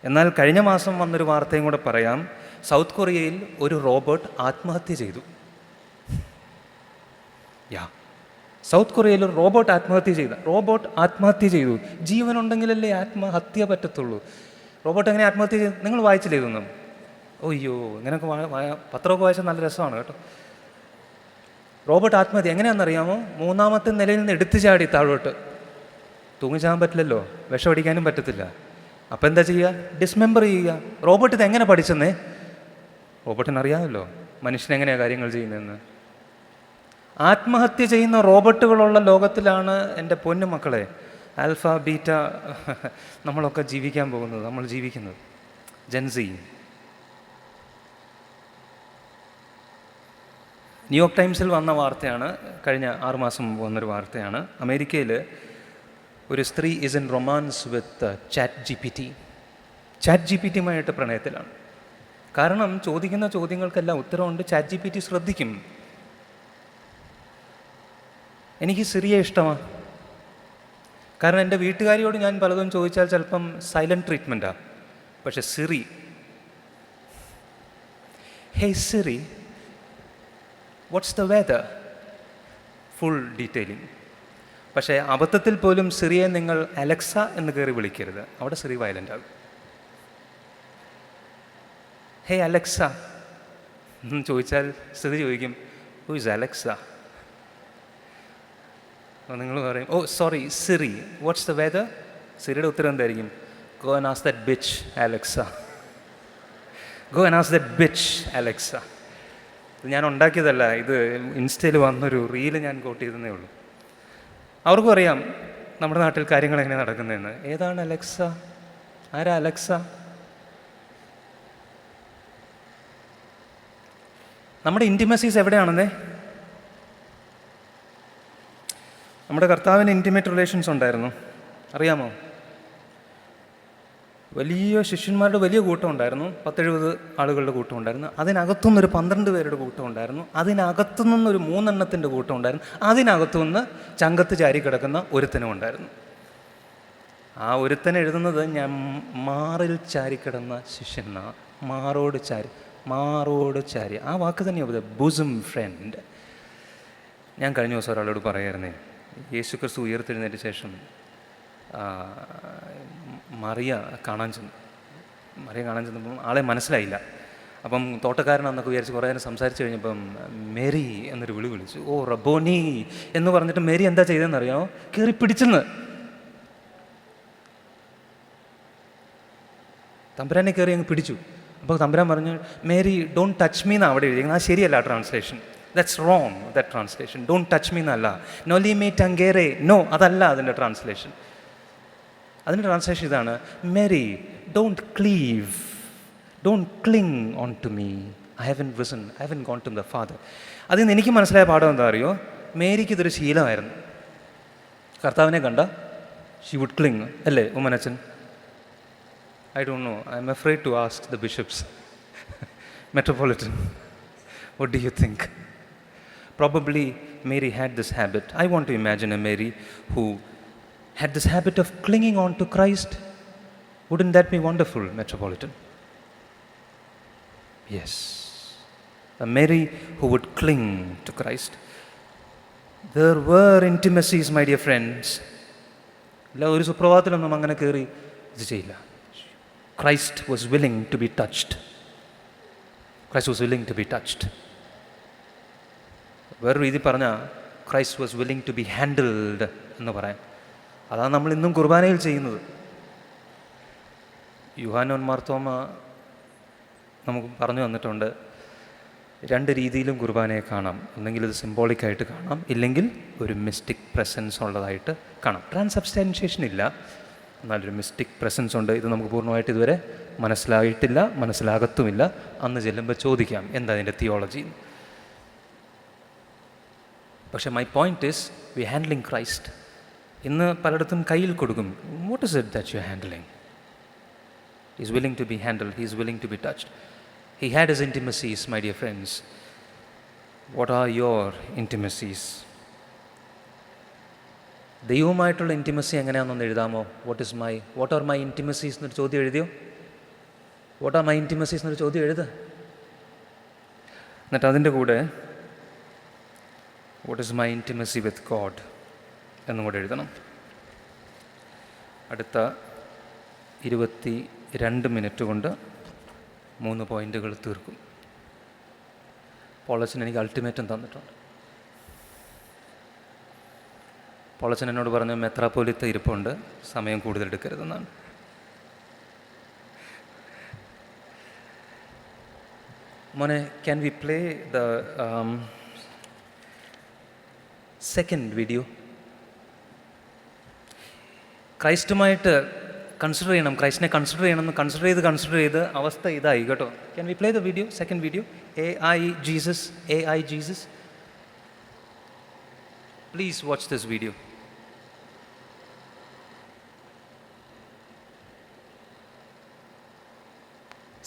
എന്നാൽ കഴിഞ്ഞ മാസം വന്നൊരു വാർത്തയും കൂടെ പറയാം. സൗത്ത് കൊറിയയിൽ ഒരു റോബോട്ട് ആത്മഹത്യ ചെയ്തു. സൗത്ത് കൊറിയയിൽ ഒരു റോബോട്ട് ആത്മഹത്യ ചെയ്തു. ജീവനുണ്ടെങ്കിലല്ലേ ആത്മഹത്യ പറ്റത്തുള്ളൂ. റോബോട്ട് എങ്ങനെ ആത്മഹത്യ ചെയ്തു? നിങ്ങൾ വായിച്ചില്ലേ ഇതൊന്നും? അയ്യോ, ഇങ്ങനെയൊക്കെ പത്രമൊക്കെ വായിച്ചാൽ നല്ല രസമാണ് കേട്ടോ. റോബോട്ട് ആത്മഹത്യ എങ്ങനെയാണെന്നറിയാമോ? 3ാമത്തെ നിലയിൽ നിന്ന് എടുത്തു ചാടി താഴോട്ട്. തൂങ്ങിച്ചാൻ പറ്റില്ലല്ലോ, വിഷമടിക്കാനും പറ്റത്തില്ല. അപ്പം എന്താ ചെയ്യുക? ഡിസ്മെമ്പർ ചെയ്യുക. റോബോട്ട് ഇത് എങ്ങനെ പഠിച്ചെന്നേ? റോബോട്ടിനറിയാമല്ലോ മനുഷ്യനെങ്ങനെയാണ് കാര്യങ്ങൾ ചെയ്യുന്നതെന്ന്. ആത്മഹത്യ ചെയ്യുന്ന റോബോട്ടുകളുള്ള ലോകത്തിലാണ് എൻ്റെ പൊന്നു മക്കളെ, ആൽഫ ബീറ്റ നമ്മളൊക്കെ ജീവിക്കാൻ പോകുന്നത്, നമ്മൾ ജീവിക്കുന്നത്. ജെൻസി. ന്യൂയോർക്ക് ടൈംസിൽ വന്ന വാർത്തയാണ്, കഴിഞ്ഞ 6 മാസം മുമ്പ് വന്നൊരു വാർത്തയാണ്. അമേരിക്കയിൽ ഒരു സ്ത്രീ is in romance with chat G P ടിയുമായിട്ട് പ്രണയത്തിലാണ്. കാരണം ചോദിക്കുന്ന ചോദ്യങ്ങൾക്കെല്ലാം ഉത്തരവുണ്ട്. ചാറ്റ് ജി പി ടി ശ്രദ്ധിക്കും. എനിക്ക് സിറിയെ ഇഷ്ടമാണ്. കാരണം എൻ്റെ വീട്ടുകാരിയോട് ഞാൻ പലതും ചോദിച്ചാൽ ചിലപ്പം സൈലൻറ്റ് ട്രീറ്റ്മെൻറ്റാണ്. പക്ഷെ Siri, hey Siri, what's the whether? Full detailing. പക്ഷേ അബദ്ധത്തിൽ പോലും സിറിയെ നിങ്ങൾ അലക്സ എന്ന് കയറി വിളിക്കരുത്. അവിടെ സിറി വയലൻ്റ് ആകും. ഹേ അലക്സ എന്ന് ചോദിച്ചാൽ സിറി ചോദിക്കും, ഹു ഈസ് അലക്സ? അപ്പോൾ നിങ്ങൾ പറയും, oh sorry Siri, what's the weather? സിറിയുടെ ഉത്തരം എന്തായിരിക്കും? Go and ask that bitch Alexa. Go and ask that bitch Alexa. ഇത് ഞാൻ ഉണ്ടാക്കിയതല്ല, ഇത് ഇൻസ്റ്റയിൽ വന്നൊരു റീല് ഞാൻ കോട്ട് ചെയ്തതേ ഉള്ളൂ. അവർക്കും അറിയാം നമ്മുടെ നാട്ടിൽ കാര്യങ്ങൾ എങ്ങനെ നടക്കുന്നതെന്ന്. ഏതാണ് അലക്സ? ആരാ അലക്സ? നമ്മുടെ ഇൻറ്റിമസീസ് എവിടെയാണെന്നേ? നമ്മുടെ കർത്താവിന് ഇൻറ്റിമേറ്റ് റിലേഷൻസ് ഉണ്ടായിരുന്നു, അറിയാമോ? വലിയ ശിഷ്യന്മാരുടെ വലിയ കൂട്ടം ഉണ്ടായിരുന്നു, 10-70 ആളുകളുടെ കൂട്ടം ഉണ്ടായിരുന്നു. അതിനകത്തുനിന്നൊരു 12 പേരുടെ കൂട്ടം ഉണ്ടായിരുന്നു. അതിനകത്തുനിന്നൊരു 3 എണ്ണത്തിൻ്റെ കൂട്ടം ഉണ്ടായിരുന്നു. അതിനകത്തുനിന്ന് ചങ്കത്ത് ചാരി കിടക്കുന്ന ഒരുത്തനും ഉണ്ടായിരുന്നു. ആ ഒരുത്തൻ എഴുതുന്നത് ഞാൻ മാറിൽ ചാരിക്കിടന്ന ശിഷ്യന, മാറോട് ചാരി, ആ വാക്ക് തന്നെയാണ് ബുസം ഫ്രണ്ട്. ഞാൻ കഴിഞ്ഞ ദിവസം ഒരാളോട് പറയായിരുന്നേ, യേശു ക്രിസ്തു ഉയർത്തെഴുന്നേറ്റ ശേഷം മറിയ കാണാൻ ചെന്നപ്പം ആളെ മനസ്സിലായില്ല. അപ്പം തോട്ടക്കാരനാന്നൊക്കെ വിചാരിച്ച് കുറേ നേരം സംസാരിച്ച് കഴിഞ്ഞപ്പം മേരി എന്നൊരു വിളിച്ചു. ഓ റബ്ബോനി എന്ന് പറഞ്ഞിട്ട് മേരി എന്താ ചെയ്തതെന്നറിയാമോ? കയറി പിടിച്ചെന്ന്. തമ്പുരാനെ കയറി അങ്ങ് പിടിച്ചു. അപ്പോൾ തമ്പുരാൻ പറഞ്ഞു, മേരി ഡോണ്ട് ടച്ച് മീ എന്നാണ് അവിടെ എഴുതിയിരിക്കുന്നത്. ആ ശരിയല്ല translation. That's wrong, that translation. Don't touch me എന്നല്ല, നൊലി മീ ടങ്കേറെ, നോ, അതല്ല അതിൻ്റെ ട്രാൻസ്ലേഷൻ. അതിൻ്റെ ട്രാൻസ്ലേഷൻ ഇതാണ്, Mary don't cleave, don't cling on to me, I haven't gone to the Father. അതിൽ നിന്ന് എനിക്ക് മനസ്സിലായ പാഠം എന്താ അറിയോ? മേരിക്ക് ഇതൊരു ശീലമായിരുന്നു. കർത്താവിനെ കണ്ട ഷി വുഡ് ക്ലിങ്, അല്ലേ ഉമ്മനച്ചൻ? I don't know. I'm afraid to ask the bishops. Metropolitan. What do you think? Probably Mary had this habit. I want to imagine a Mary who had this habit of clinging on to Christ. Wouldn't that be wonderful, Metropolitan? Yes. A Mary who would cling to Christ. There were intimacies, my dear friends. ഇല്ല, ഒരു സുപ്രഭാതത്തിലൊന്നും അങ്ങനെ കയറി ഇത് ചെയ്യില്ല. Christ was willing to be touched. Christ was willing to be touched. വേറൊരു രീതി പറഞ്ഞാൽ Christ was willing to be handled എന്ന് പറയാം. അതാണ് നമ്മൾ ഇന്നും കുർബാനയിൽ ചെയ്യുന്നത്. യോഹന്നാൻ മാർത്തോമ നമുക്ക് പറഞ്ഞു തന്നിട്ടുണ്ട്, 2 രീതിയിലും കുർബാനയെ കാണാം. ഒന്നെങ്കിൽ ഇത് സിംബോളിക്കായിട്ട് കാണാം, ഇല്ലെങ്കിൽ ഒരു മിസ്റ്റിക് പ്രസൻസ് ഉള്ളതായിട്ട് കാണാം. ട്രാൻസബ്സ്റ്റാൻഷിയേഷൻ ഇല്ല, എന്നാലൊരു മിസ്റ്റിക് പ്രസൻസ് ഉണ്ട്. ഇത് നമുക്ക് പൂർണ്ണമായിട്ട് ഇതുവരെ മനസ്സിലായിട്ടില്ല, മനസ്സിലാകത്തുമില്ല. അന്ന് ചെല്ലുമ്പോൾ ചോദിക്കാം എന്താ അതിൻ്റെ തിയോളജി. പക്ഷേ my point is we handling Christ. ഇന്ന് പലയിടത്തും കയ്യിൽ കൊടുക്കും. What is it that you are handling? He is willing to be handled, he is willing to be touched. He had his intimacies, my dear friends. What are your intimacies? ദൈവവുമായിട്ടുള്ള intimacy എങ്ങനെയാണെന്നൊന്ന് എഴുതാമോ? What are my intimacies എന്നൊരു ചോദ്യം എഴുതിയോ? What are my intimacies എന്നൊരു ചോദ്യം എഴുതുക. എന്നിട്ട് അതിൻ്റെ കൂടെ what is my intimacy with God എന്നും കൂടെ എഴുതണം. അടുത്ത 22 മിനിറ്റ് കൊണ്ട് 3 പോയിൻ്റുകൾ തീർക്കും. പോളച്ചൻ എനിക്ക് അൾട്ടിമേറ്റം തന്നിട്ടുണ്ട്. പോളച്ചൻ എന്നോട് പറഞ്ഞു, മെത്രാപ്പോലിത്ത ഇരിപ്പുണ്ട്, സമയം കൂടുതൽ എടുക്കരുതെന്നാണ്. മോനെ, can we play the second video? ക്രൈസ്റ്റുമായിട്ട് കൺസിഡർ ചെയ്യണം, ക്രൈസ്റ്റിനെ കൺസിഡർ ചെയ്യണം. കൺസിഡർ ചെയ്ത് അവസ്ഥ ഇതായി കേട്ടോ. Can we play the video, second video? AI Jesus. Please watch this video.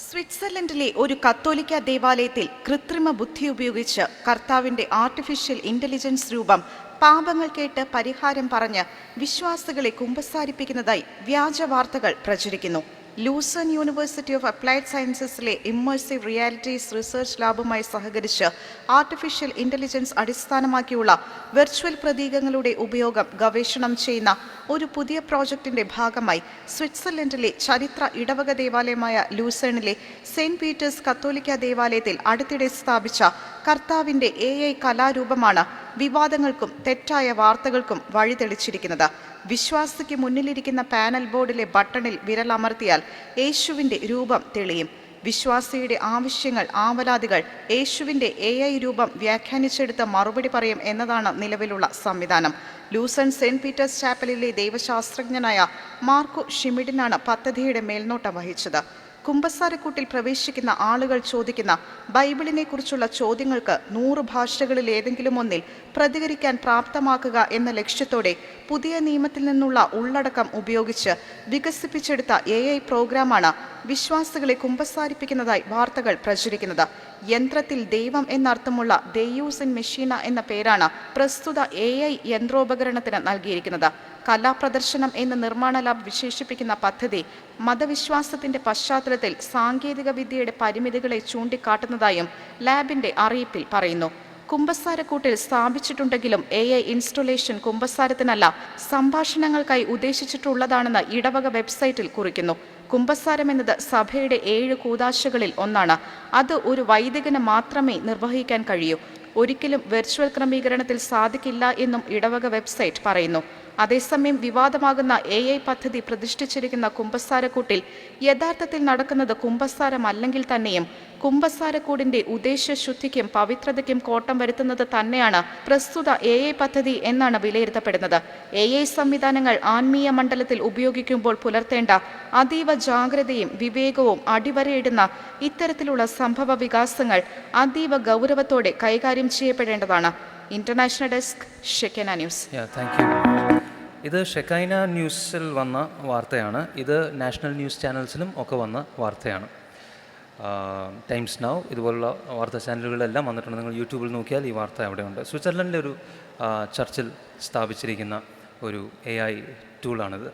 സ്വിറ്റ്സർലൻഡിലെ ഒരു കത്തോലിക്ക ദേവാലയത്തിൽ കൃത്രിമ ബുദ്ധി ഉപയോഗിച്ച് കർത്താവിന്റെ ആർട്ടിഫിഷ്യൽ ഇന്റലിജൻസ് രൂപം പാപങ്ങൾ കേട്ട് പരിഹാരം പറഞ്ഞ് വിശ്വാസികളെ കുമ്പസാരിപ്പിക്കുന്നതായി വ്യാജ വാർത്തകൾ പ്രചരിക്കുന്നു. ലൂസൺ യൂണിവേഴ്സിറ്റി ഓഫ് അപ്ലൈഡ് സയൻസസിലെ ഇമ്മേഴ്സീവ് റിയാലിറ്റീസ് റിസർച്ച് ലാബുമായി സഹകരിച്ച് ആർട്ടിഫിഷ്യൽ ഇന്റലിജൻസ് അടിസ്ഥാനമാക്കിയുള്ള വെർച്വൽ പ്രതീകങ്ങളുടെ ഉപയോഗം ഗവേഷണം ചെയ്യുന്ന ഒരു പുതിയ പ്രോജക്റ്റിന്റെ ഭാഗമായി സ്വിറ്റ്സർലൻഡിലെ ചരിത്ര ഇടവക ദേവാലയമായ ലൂസണിലെ സെയിന്റ് പീറ്റേഴ്സ് കത്തോലിക്ക ദേവാലയത്തിൽ അടുത്തിടെ സ്ഥാപിച്ച കർത്താവിന്റെ AI കലാരൂപമാണ് വിവാദങ്ങൾക്കും തെറ്റായ വാർത്തകൾക്കും വഴിതെളിച്ചിരിക്കുന്നത്. വിശ്വാസിക്ക് മുന്നിലിരിക്കുന്ന പാനൽ ബോർഡിലെ ബട്ടണിൽ വിരലമർത്തിയാൽ യേശുവിൻ്റെ രൂപം തെളിയും. വിശ്വാസിയുടെ ആവശ്യങ്ങൾ, ആവലാതികൾ യേശുവിൻ്റെ AI രൂപം വ്യാഖ്യാനിച്ചെടുത്ത് മറുപടി പറയും എന്നതാണ് നിലവിലുള്ള സംവിധാനം. ലൂസൺ സെന്റ് പീറ്റേഴ്സ് ചാപ്പലിലെ ദൈവശാസ്ത്രജ്ഞനായ മാർക്കോ ഷിമിഡിനാണ് പദ്ധതിയുടെ മേൽനോട്ടം വഹിച്ചത്. കുമ്പസാരക്കൂട്ടിൽ പ്രവേശിക്കുന്ന ആളുകൾ ചോദിക്കുന്ന ബൈബിളിനെക്കുറിച്ചുള്ള ചോദ്യങ്ങൾക്ക് 100 ഭാഷകളിൽ ഏതെങ്കിലും ഒന്നിൽ പ്രതികരിക്കാൻ പ്രാപ്തമാക്കുക എന്ന ലക്ഷ്യത്തോടെ പുതിയ നിയമത്തിൽ നിന്നുള്ള ഉള്ളടക്കം ഉപയോഗിച്ച് വികസിപ്പിച്ചെടുത്ത AI പ്രോഗ്രാമാണ് വിശ്വാസികളെ കുമ്പസാരിപ്പിക്കുന്നതായി വാർത്തകൾ പ്രചരിക്കുന്നത്. യന്ത്രത്തിൽ ദൈവം എന്നർത്ഥമുള്ള ദെയൂസ് ഇൻ മെഷീന എന്ന പേരാണ് പ്രസ്തുത AI യന്ത്രോപകരണത്തിന് നൽകിയിരിക്കുന്നത്. കലാപ്രദർശനം എന്ന് നിർമ്മാണ ലാബ് വിശേഷിപ്പിക്കുന്ന പദ്ധതി മതവിശ്വാസത്തിന്റെ പശ്ചാത്തലത്തിൽ സാങ്കേതിക വിദ്യയുടെ പരിമിതികളെ ചൂണ്ടിക്കാട്ടുന്നതായും ലാബിന്റെ അറിയിപ്പിൽ പറയുന്നു. കുമ്പസാരക്കൂട്ടിൽ സ്ഥാപിച്ചിട്ടുണ്ടെങ്കിലും AI ഇൻസ്റ്റലേഷൻ കുമ്പസാരത്തിനല്ല, സംഭാഷണങ്ങൾക്കായി ഉദ്ദേശിച്ചിട്ടുള്ളതാണെന്ന് ഇടവക വെബ്സൈറ്റിൽ കുറിക്കുന്നു. കുമ്പസാരം എന്നത് സഭയുടെ 7 കൂദാശകളിൽ ഒന്നാണ്. അത് ഒരു വൈദികന് മാത്രമേ നിർവഹിക്കാൻ കഴിയൂ. ഒരിക്കലും വെർച്വൽ ക്രമീകരണത്തിൽ സാധിക്കില്ല എന്നും ഇടവക വെബ്സൈറ്റ് പറയുന്നു. അതേസമയം വിവാദമാകുന്ന AI പദ്ധതി പ്രതിഷ്ഠിച്ചിരിക്കുന്ന കുമ്പസാരക്കൂട്ടിൽ യഥാർത്ഥത്തിൽ നടക്കുന്നത് കുമ്പസാരമല്ലെങ്കിൽ തന്നെയും കുമ്പസാരക്കൂടിന്റെ ഉദ്ദേശ്യശുദ്ധിക്കും പവിത്രതയ്ക്കും കോട്ടം വരുത്തുന്നത് തന്നെയാണ് പ്രസ്തുത AI പദ്ധതി എന്നാണ് വിലയിരുത്തപ്പെടുന്നത്. AI സംവിധാനങ്ങൾ ആത്മീയ മണ്ഡലത്തിൽ ഉപയോഗിക്കുമ്പോൾ പുലർത്തേണ്ട അതീവ ജാഗ്രതയും വിവേകവും അടിവരയിടുന്ന ഇത്തരത്തിലുള്ള സംഭവ വികാസങ്ങൾ അതീവ ഗൗരവത്തോടെ കൈകാര്യം ചെയ്യപ്പെടേണ്ടതാണ്. International desk, Shekinah news. ഇത് ഷെക്കൈന ന്യൂസിൽ വന്ന വാർത്തയാണ്. ഇത് നാഷണൽ ന്യൂസ് ചാനൽസിലും ഒക്കെ വന്ന വാർത്തയാണ്. ടൈംസ് നൗ ഇതുപോലുള്ള വാർത്താ ചാനലുകളെല്ലാം വന്നിട്ടുണ്ട്. നിങ്ങൾ യൂട്യൂബിൽ നോക്കിയാൽ ഈ വാർത്ത അവിടെയുണ്ട്. സ്വിറ്റ്സർലൻഡിലെ ഒരു ചർച്ചിൽ സ്ഥാപിച്ചിരിക്കുന്ന ഒരു AI ടൂളാണിത്.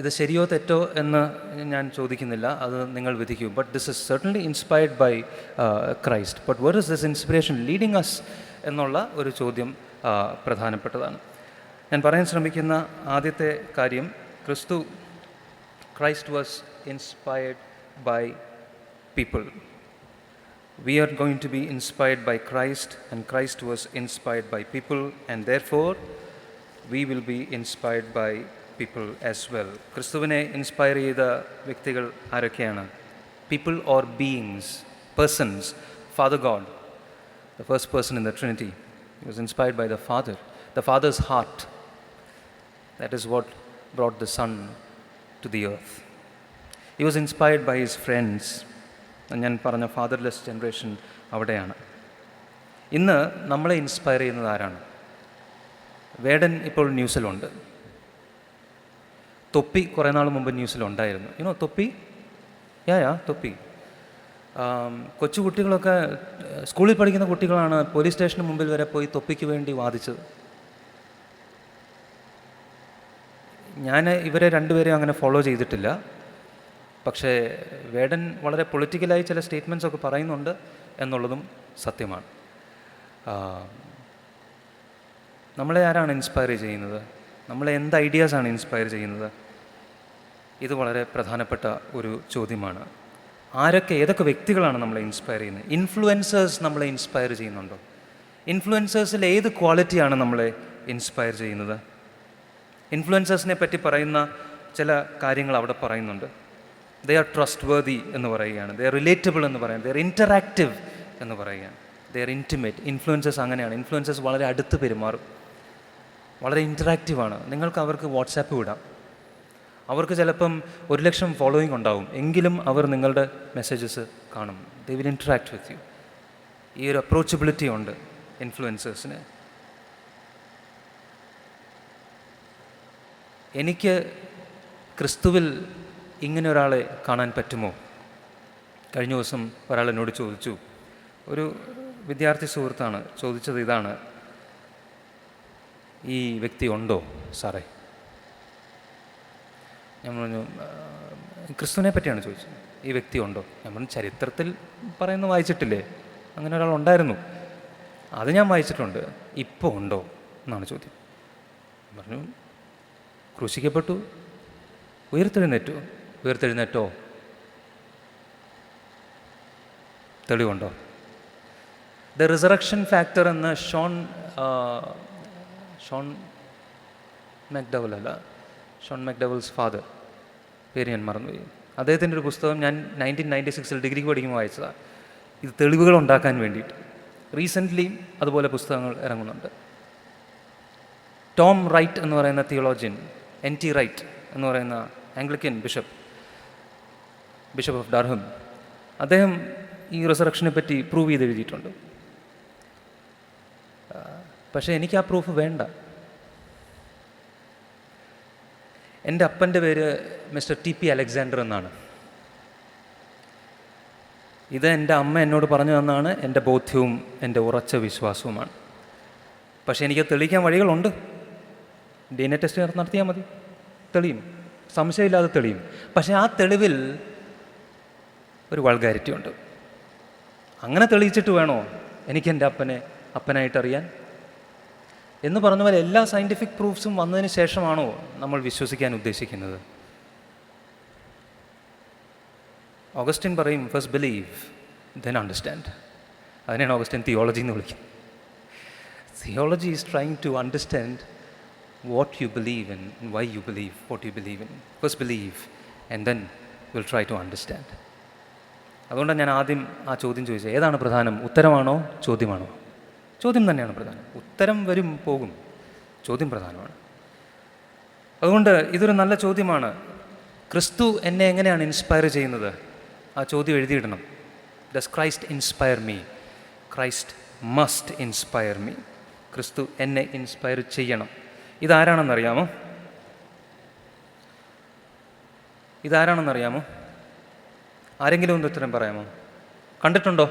ഇത് ശരിയോ തെറ്റോ എന്ന് ഞാൻ ചോദിക്കുന്നില്ല, അത് നിങ്ങൾ വിധിക്കൂ. But this is certainly inspired by Christ. But where is this inspiration leading us എന്നുള്ള ഒരു ചോദ്യം പ്രധാനപ്പെട്ടതാണ്. ഞാൻ പറയാൻ ശ്രമിക്കുന്ന ആദ്യത്തെ കാര്യം, Christ was inspired by people. We are going to be inspired by Christ, and Christ was inspired by people, and therefore we will be inspired by people as well. ക്രിസ്തുവിനെ ഇൻസ്പയർ ചെയ്ത വ്യക്തികൾ ആരൊക്കെയാണ്? People or beings, persons. Father God, the first person in the Trinity, he was inspired by the Father, the Father's heart. That is what brought the Son to the earth. He was inspired by his friends. ഞാൻ പറഞ്ഞ fatherless generation അവിടെയാണ്. ഇന്ന് നമ്മളെ inspire ചെയ്യുന്നത് ആരാണ്? വേടൻ ഇപ്പോൾ ന്യൂസിലുണ്ട്. തൊപ്പി കുറേ നാൾ മുമ്പ് ന്യൂസിലുണ്ടായിരുന്നു. തൊപ്പി തൊപ്പി. കൊച്ചുകുട്ടികളൊക്കെ, സ്കൂളിൽ പഠിക്കുന്ന കുട്ടികളാണ് പോലീസ് സ്റ്റേഷന് മുമ്പിൽ വരെ പോയി തൊപ്പിക്ക് വേണ്ടി വാദിച്ചത്. ഞാൻ ഇവരെ രണ്ടുപേരെയും അങ്ങനെ ഫോളോ ചെയ്തിട്ടില്ല. പക്ഷേ വേടൻ വളരെ പൊളിറ്റിക്കലായി ചില സ്റ്റേറ്റ്മെൻറ്റ്സ് ഒക്കെ പറയുന്നുണ്ട് എന്നുള്ളതും സത്യമാണ്. നമ്മളെ ആരാണ് ഇൻസ്പയർ ചെയ്യുന്നത്? നമ്മളെ എന്ത് ഐഡിയാസാണ് ഇൻസ്പയർ ചെയ്യുന്നത്? ഇത് വളരെ പ്രധാനപ്പെട്ട ഒരു ചോദ്യമാണ്. ഏതൊക്കെ വ്യക്തികളാണ് നമ്മളെ ഇൻസ്പയർ ചെയ്യുന്നത്? ഇൻഫ്ലുവൻസേഴ്സ് നമ്മളെ ഇൻസ്പയർ ചെയ്യുന്നുണ്ടോ? ഇൻഫ്ലുവൻസേഴ്സിൽ ഏത് ക്വാളിറ്റിയാണ് നമ്മളെ ഇൻസ്പയർ ചെയ്യുന്നത്? ഇൻഫ്ലുവൻസേഴ്സിനെ പറ്റി പറയുന്ന ചില കാര്യങ്ങൾ അവിടെ പറയുന്നുണ്ട്. They are trustworthy എന്ന് പറയുകയാണ്. They are relatable എന്ന് പറയുകയാണ്. They are interactive എന്ന് പറയുകയാണ്. They are intimate. ഇൻഫ്ലുവൻസേഴ്സ് അങ്ങനെയാണ്. ഇൻഫ്ലുവൻസേഴ്സ് വളരെ അടുത്ത് പെരുമാറും, വളരെ ഇൻറ്ററാക്റ്റീവാണ്. നിങ്ങൾക്ക് അവർക്ക് വാട്സാപ്പ് വിടാം. അവർക്ക് ചിലപ്പം 1,00,000 ഫോളോയിങ് ഉണ്ടാവും, എങ്കിലും അവർ നിങ്ങളുടെ മെസ്സേജസ് കാണും. They will interact with you. ഈ ഒരു അപ്രോച്ചബിലിറ്റി ഉണ്ട് ഇൻഫ്ലുവൻസേഴ്സിന്. എനിക്ക് ക്രിസ്തുവിൽ ഇങ്ങനെ ഒരാളെ കാണാൻ പറ്റുമോ? കഴിഞ്ഞ ദിവസം ഒരാൾ എന്നോട് ചോദിച്ചു, ഒരു വിദ്യാർത്ഥി സുഹൃത്താണ് ചോദിച്ചത് ഇതാണ്, ഈ വ്യക്തി ഉണ്ടോ സാറേ? ഞാൻ പറഞ്ഞു, ക്രിസ്തുവിനെ പറ്റിയാണ് ചോദിച്ചത്, ഈ വ്യക്തി ഉണ്ടോ? ഞാൻ പറഞ്ഞു, ചരിത്രത്തിൽ പറയുന്ന വായിച്ചിട്ടില്ലേ, അങ്ങനെ ഒരാൾ ഉണ്ടായിരുന്നു, അത് ഞാൻ വായിച്ചിട്ടുണ്ട്, ഇപ്പോൾ ഉണ്ടോ എന്നാണ് ചോദ്യം. പറഞ്ഞു, ക്രൂശിക്കപ്പെട്ടു, ഉയർത്തെഴുന്നേറ്റോ? തെളിവുണ്ടോ? ദ റിസറക്ഷൻ ഫാക്ടർ എന്ന ഷോൺ മക്ഡവൽ ഷോൺ മക്ഡവൽസ് ഫാദർ, പേര് ഞാൻ മറന്നുപോയി, അദ്ദേഹത്തിൻ്റെ ഒരു പുസ്തകം ഞാൻ 1996 ഡിഗ്രിക്ക് പഠിക്കുമ്പോൾ വായിച്ചതാണ്. ഇത് തെളിവുകൾ ഉണ്ടാക്കാൻ വേണ്ടിയിട്ട്. റീസെൻ്റ്ലിയും അതുപോലെ പുസ്തകങ്ങൾ ഇറങ്ങുന്നുണ്ട്. ടോം റൈറ്റ് എന്ന് പറയുന്ന തിയോളജിയൻ, N.T. റൈറ്റ് എന്ന് പറയുന്ന ആംഗ്ലിക്കൻ ബിഷപ്പ് ഓഫ് ഡർഹം, അദ്ദേഹം ഈ റിസറക്ഷനെ പറ്റി പ്രൂവ് ചെയ്ത് എഴുതിയിട്ടുണ്ട്. പക്ഷേ എനിക്ക് ആ പ്രൂഫ് വേണ്ട. എൻ്റെ അപ്പൻ്റെ പേര് മിസ്റ്റർ T.P. അലക്സാണ്ടർ എന്നാണ്. ഇത് എൻ്റെ അമ്മ എന്നോട് പറഞ്ഞു തന്നാണ് എൻ്റെ ബോധ്യവും എൻ്റെ ഉറച്ച വിശ്വാസവുമാണ്. പക്ഷേ എനിക്ക് തെളിയിക്കാൻ വഴികളുണ്ട്. DNA ടെസ്റ്റ് നടത്തിയാൽ മതി, തെളിയും, സംശയമില്ലാതെ തെളിയും. പക്ഷേ ആ തെളിവിൽ ഒരു വൾഗാരിറ്റി ഉണ്ട്. അങ്ങനെ തെളിയിച്ചിട്ട് വേണോ എനിക്ക് എൻ്റെ അപ്പനെ അപ്പനായിട്ടറിയാൻ എന്ന് പറഞ്ഞ പോലെ എല്ലാ സയൻറ്റിഫിക് പ്രൂഫ്സും വന്നതിന് ശേഷമാണോ നമ്മൾ വിശ്വസിക്കാൻ ഉദ്ദേശിക്കുന്നത്? ഓഗസ്റ്റിൻ പറയും ഫസ്റ്റ് ബിലീവ് ദെൻ അണ്ടർസ്റ്റാൻഡ്. അതിനെയാണ് ഓഗസ്റ്റിൻ തിയോളജി എന്ന് വിളിക്കുന്നത്. Theology is trying to understand what you believe in and why you believe what you believe in. First believe and then we'll try to understand. അതുകൊണ്ടാണ് ഞാൻ ആദ്യം ആ ചോദ്യം ചോദിച്ചത്, ഏതാണ് പ്രധാനം, ഉത്തരമാണോ ചോദ്യമാണോ? ചോദ്യം തന്നെയാണ് പ്രധാനം. ഉത്തരം വരും പോകും, ചോദ്യം പ്രധാനമാണ്. അതുകൊണ്ട് ഇതൊരു നല്ല ചോദ്യമാണ്. ക്രിസ്തു എന്നെ എങ്ങനെയാണ് ഇൻസ്പയർ ചെയ്യുന്നത്? ആ ചോദ്യം എഴുതിയിടണം. Does Christ inspire me? Christ must inspire me. ക്രിസ്തു എന്നെ ഇൻസ്പയർ ചെയ്യണം. ഇതാരാണെന്നറിയാമോ? ഇതാരാണെന്നറിയാമോ? ആരെങ്കിലും ഒന്ന് ഉത്തരം പറയാമോ? കണ്ടിട്ടുണ്ടോ?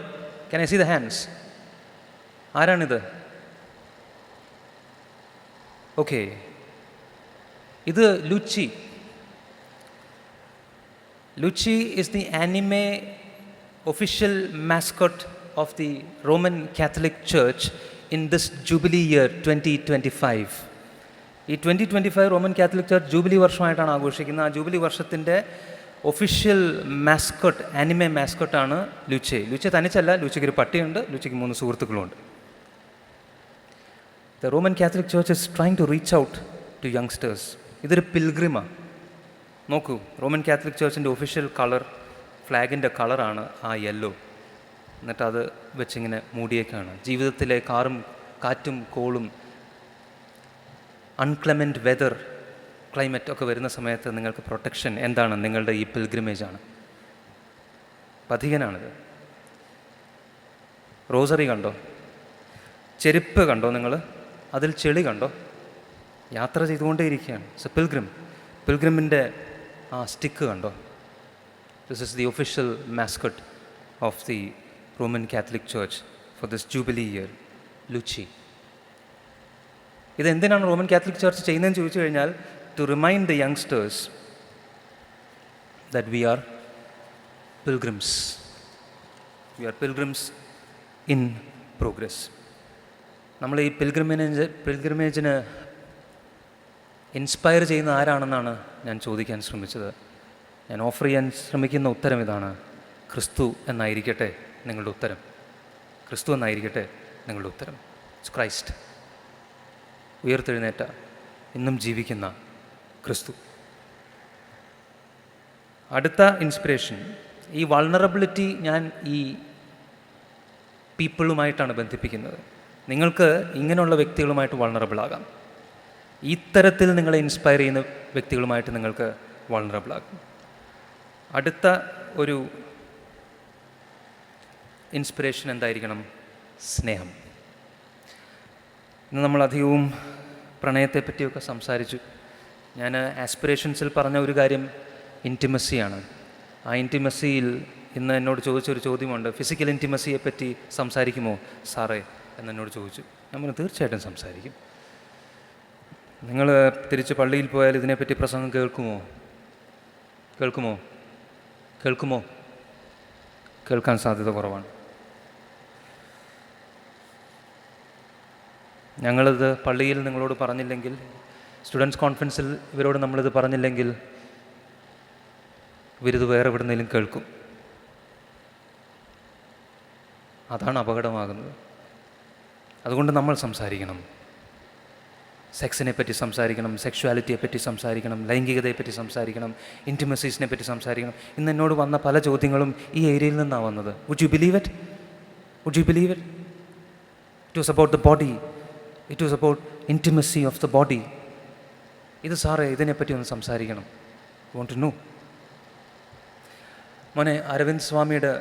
Can I see the hands? ആരാണിത്? ഓക്കെ, ഇത് Luce. Luce is the anime official mascot of the Roman Catholic church in this jubilee year 2025. ഈ 2025 റോമൻ കാത്തലിക് ചർച്ച് ജൂബിലി വർഷമായിട്ടാണ് ആഘോഷിക്കുന്നത്. ആ ജൂബിലി വർഷത്തിൻ്റെ ഒഫീഷ്യൽ മാസ്കോട്ട്, ആനിമേ മാസ്കോട്ടാണ് ലൂച്ചെ. ലൂച്ചെ തനിച്ചല്ല, ലൂച്ചയ്ക്ക് ഒരു പട്ടിയുണ്ട്, ലൂച്ചയ്ക്ക് 3 സുഹൃത്തുക്കളുമുണ്ട്. The Roman Catholic church is trying to reach out to youngsters. ഇതൊരു പിൽഗ്രിമാണ്. നോക്കൂ, റോമൻ കാത്തലിക് ചർച്ചിൻ്റെ ഒഫീഷ്യൽ കളർ, ഫ്ലാഗിൻ്റെ കളറാണ് ആ യെല്ലോ. എന്നിട്ട് അത് വെച്ചിങ്ങനെ മൂടിയേക്കാണ്. ജീവിതത്തിലെ കാറ്റും കോളും അൺക്ലെമൻറ്റ് വെതർ, ക്ലൈമറ്റ് ഒക്കെ വരുന്ന സമയത്ത് നിങ്ങൾക്ക് പ്രൊട്ടക്ഷൻ എന്താണ്? നിങ്ങളുടെ ഈ പിൽഗ്രിമേജാണ്. പഥികനാണിത്. റോസറി കണ്ടോ? ചെരുപ്പ് കണ്ടോ നിങ്ങൾ? അതിൽ ചെളി കണ്ടോ? യാത്ര ചെയ്തുകൊണ്ടേയിരിക്കുകയാണ്. സോ പിൽഗ്രിമിൻ്റെ ആ സ്റ്റിക്ക് കണ്ടോ? This is the official mascot of the Roman Catholic church for this jubilee year, Luce. ഇതെന്തിനാണ് റോമൻ കാത്തലിക് ചർച്ച് ചെയ്യുന്നതെന്ന് ചോദിച്ചു കഴിഞ്ഞാൽ, to remind the youngsters that we are pilgrims. We are pilgrims in progress. നമ്മൾ ഈ പിൽഗ്രിമേജിന് inspire ചെയ്യുന്ന ആരാണെന്നാണ് ഞാൻ ചോദിക്കാൻ ശ്രമിച്ചത്. ഞാൻ ഓഫർ ചെയ്യാൻ ശ്രമിക്കുന്ന ഉത്തരം ഇതാണ്: ക്രിസ്തു എന്നായിരിക്കട്ടെ നിങ്ങളുടെ ഉത്തരം. ക്രിസ്തു എന്നായിരിക്കട്ടെ നിങ്ങളുടെ ഉത്തരം. It's Christ. ഉയർത്തെഴുന്നേറ്റ, ഇന്നും ജീവിക്കുന്ന ക്രിസ്തു. അടുത്ത ഇൻസ്പിറേഷൻ, ഈ വൾണറബിലിറ്റി ഞാൻ ഈ പീപ്പിളുമായിട്ടാണ് ബന്ധിപ്പിക്കുന്നത്. നിങ്ങൾക്ക് ഇങ്ങനെയുള്ള വ്യക്തികളുമായിട്ട് വൾണറബിൾ ആകാം. ഇത്തരത്തിൽ നിങ്ങളെ ഇൻസ്പയർ ചെയ്യുന്ന വ്യക്തികളുമായിട്ട് നിങ്ങൾക്ക് വൾണറബിൾ ആകും. അടുത്ത ഒരു ഇൻസ്പിറേഷൻ എന്തായിരിക്കണം? സ്നേഹം. ഇന്ന് നമ്മളധികവും പ്രണയത്തെപ്പറ്റിയൊക്കെ സംസാരിച്ചു. ഞാൻ ആസ്പിറേഷൻസിൽ പറഞ്ഞ ഒരു കാര്യം ഇൻറ്റിമസിയാണ്. ആ ഇൻറ്റിമസിയിൽ ഇന്ന് എന്നോട് ചോദിച്ചൊരു ചോദ്യമുണ്ട്, ഫിസിക്കൽ ഇൻറ്റിമസിയെപ്പറ്റി സംസാരിക്കുമോ സാറേ എന്നെന്നോട് ചോദിച്ചു. ഞാൻ പറഞ്ഞു തീർച്ചയായിട്ടും സംസാരിക്കും. നിങ്ങൾ തിരിച്ച് പള്ളിയിൽ പോയാൽ ഇതിനെപ്പറ്റി പ്രസംഗം കേൾക്കുമോ? കേൾക്കാൻ സാധ്യത കുറവാണ്. ഞങ്ങളിത് പള്ളിയിൽ നിങ്ങളോട് പറഞ്ഞില്ലെങ്കിൽ, സ്റ്റുഡൻസ് കോൺഫറൻസിൽ ഇവരോട് നമ്മളിത് പറഞ്ഞില്ലെങ്കിൽ, ഇവരിത് വേറെ എവിടുന്നേലും കേൾക്കും. അതാണ് അപകടമാകുന്നത്. അതുകൊണ്ട് നമ്മൾ സംസാരിക്കണം. സെക്സിനെ പറ്റി സംസാരിക്കണം, സെക്ഷുവാലിറ്റിയെ പറ്റി സംസാരിക്കണം, ലൈംഗികതയെ പറ്റി സംസാരിക്കണം, ഇൻറ്റിമസീസിനെ പറ്റി സംസാരിക്കണം. ഇന്ന് എന്നോട് വന്ന പല ചോദ്യങ്ങളും ഈ ഏരിയയിൽ നിന്നാണ് വന്നത്. Would you believe it? Would you believe it? It was about the body. It was about intimacy of the body. ഇത് സാറേ ഇതിനെപ്പറ്റി ഒന്ന് സംസാരിക്കണം. You want to know? മോനെ, അരവിന്ദ് സ്വാമിയുടെ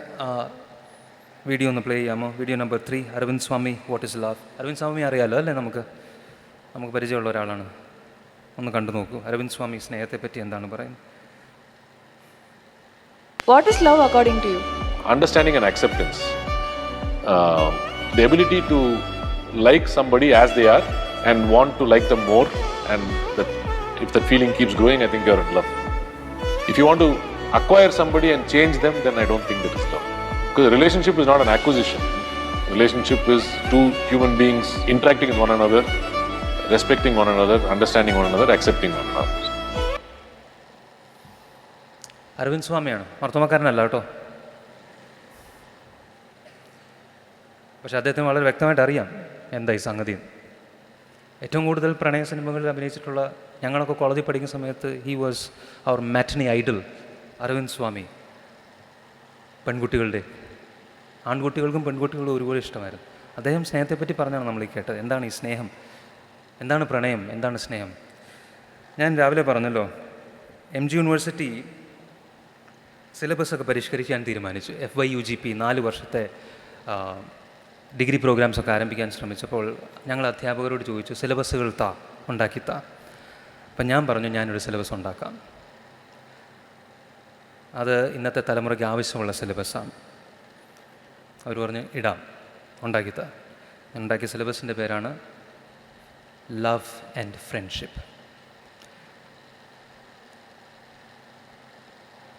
വീഡിയോ ഒന്ന് പ്ലേ ചെയ്യാമോ? Video number 3, Arvind Swami, what is love. Arvind Swami അറിയാലോ അല്ലേ? നമുക്ക് പരിചയമുള്ള ഒരാളാണ്. ഒന്ന് കണ്ടു നോക്കൂ. അരവിന്ദ് സ്വാമി സ്നേഹത്തെ പറ്റി എന്താണ് പറയുന്നത്? What is love according to you? Understanding and acceptance. The ability to like somebody as they are and want to like them more, and that if that feeling keeps growing, I think you're in love. If you want to acquire somebody and change them, then I don't think that is love. Because a relationship is not an acquisition. Relationship is two human beings interacting with one another, respecting one another, understanding one another, accepting one another. Aravind സ്വാമിയാണ്, മർത്തോമക്കാരനല്ല കേട്ടോ. പക്ഷെ അദ്ദേഹത്തിന് വളരെ വ്യക്തമായിട്ട് അറിയാം എന്താ ഈ സംഗതി. ഏറ്റവും കൂടുതൽ പ്രണയ സിനിമകളിൽ അഭിനയിച്ചിട്ടുള്ള, ഞങ്ങളൊക്കെ കോളേജിൽ പഠിക്കുന്ന സമയത്ത് he was our matinee idol. Arvind Swami പെൺകുട്ടികളുടെ, ആൺകുട്ടികൾക്കും പെൺകുട്ടികളും ഒരുപോലെ ഇഷ്ടമായിരുന്നു. അദ്ദേഹം സ്നേഹത്തെപ്പറ്റി പറഞ്ഞാണ് നമ്മൾ ഈ കേട്ടത്. എന്താണ് ഈ സ്നേഹം, എന്താണ് പ്രണയം, എന്താണ് സ്നേഹം? ഞാൻ രാവിലെ പറഞ്ഞല്ലോ, MG യൂണിവേഴ്സിറ്റി സിലബസൊക്കെ പരിഷ്കരിക്കാൻ തീരുമാനിച്ചു. FYUGP 4 വർഷത്തെ ഡിഗ്രി പ്രോഗ്രാംസൊക്കെ ആരംഭിക്കാൻ ശ്രമിച്ചപ്പോൾ ഞങ്ങൾ അധ്യാപകരോട് ചോദിച്ചു, സിലബസുകൾ ഉണ്ടാക്കിത്താ. അപ്പം ഞാൻ പറഞ്ഞു, ഞാനൊരു സിലബസ് ഉണ്ടാക്കാം. അത് ഇന്നത്തെ തലമുറയ്ക്ക് ആവശ്യമുള്ള സിലബസാണ്. അവർ പറഞ്ഞു, ഇടാം, ഉണ്ടാക്കിത്താ. ഞാൻ ഉണ്ടാക്കിയ സിലബസിൻ്റെ പേരാണ് ലവ് ആൻഡ് ഫ്രണ്ട്ഷിപ്പ്.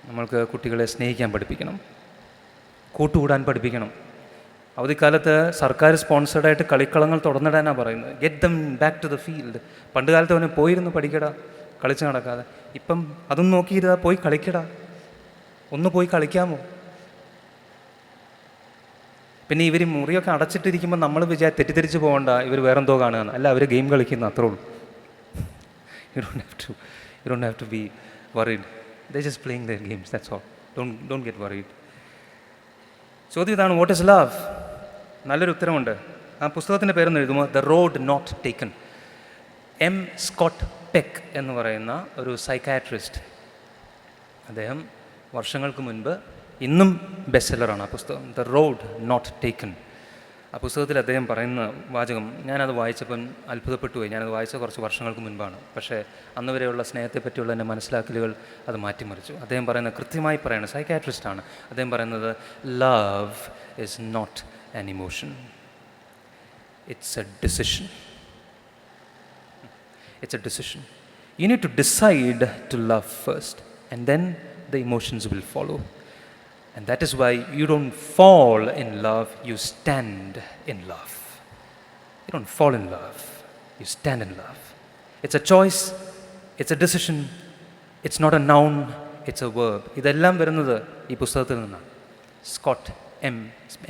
നമ്മൾക്ക് കുട്ടികളെ സ്നേഹിക്കാൻ പഠിപ്പിക്കണം, കൂട്ടുകൂടാൻ പഠിപ്പിക്കണം. അവധിക്കാലത്ത് സർക്കാർ സ്പോൺസേഡായിട്ട് കളിക്കളങ്ങൾ തുറന്നിടാനാണ് പറയുന്നത്. Get them back to the field. പണ്ട് കാലത്ത് അവന് പോയിരുന്ന് പഠിക്കടാ, കളിച്ച് നടക്കാതെ. ഇപ്പം അതൊന്നും നോക്കിയിരുതാ, പോയി കളിക്കടാ, ഒന്ന് പോയി കളിക്കാമോ? പിന്നെ ഇവർ മുറിയൊക്കെ അടച്ചിട്ടിരിക്കുമ്പോൾ നമ്മൾ തെറ്റിദ്ധരിച്ച് പോകണ്ട, ഇവർ വേറെന്തോ കാണുകയെന്ന്. അല്ല, അവർ ഗെയിം കളിക്കുന്ന, അത്രേ ഉള്ളൂ. You don't have to be worried. They're just playing their games, that's all. Don't get worried. ചോദ്യം ഇതാണ്, വാട്ട് ഇസ് ലവ്? നല്ലൊരു ഉത്തരമുണ്ട്. ആ പുസ്തകത്തിൻ്റെ പേരൊന്ന് എഴുതുമോ? The road not taken. M. Scott Peck എന്ന് പറയുന്ന ഒരു സൈക്കാട്രിസ്റ്റ്. അദ്ദേഹം വർഷങ്ങൾക്ക് മുൻപ്, ഇന്നും ബെസ്റ്റ് സെല്ലറാണ് ആ പുസ്തകം, ദ റോഡ് നോട്ട് ടേക്കൺ. ആ പുസ്തകത്തിൽ അദ്ദേഹം പറയുന്ന വാചകം, ഞാനത് വായിച്ചപ്പം അത്ഭുതപ്പെട്ടു പോയി. ഞാനത് വായിച്ച കുറച്ച് വർഷങ്ങൾക്ക് മുൻപാണ്. പക്ഷേ അന്ന് വരെയുള്ള സ്നേഹത്തെ പറ്റിയുള്ള എൻ്റെ മനസ്സിലാക്കലുകൾ അത് മാറ്റിമറിച്ചു. അദ്ദേഹം പറയുന്നത്, കൃത്യമായി പറയുന്നത്, സൈക്കാട്രിസ്റ്റാണ്. അദ്ദേഹം പറയുന്നത്, love is not an emotion, it's a decision. It's a decision. You need to decide to love first, and then the emotions will follow. And that is why you don't fall in love, you stand in love. You don't fall in love, you stand in love. It's a choice, it's a decision, it's not a noun, it's a verb. ഇതെല്ലാം വരുന്നത് ഈ പുസ്തകത്തിൽ നിന്നാണ്.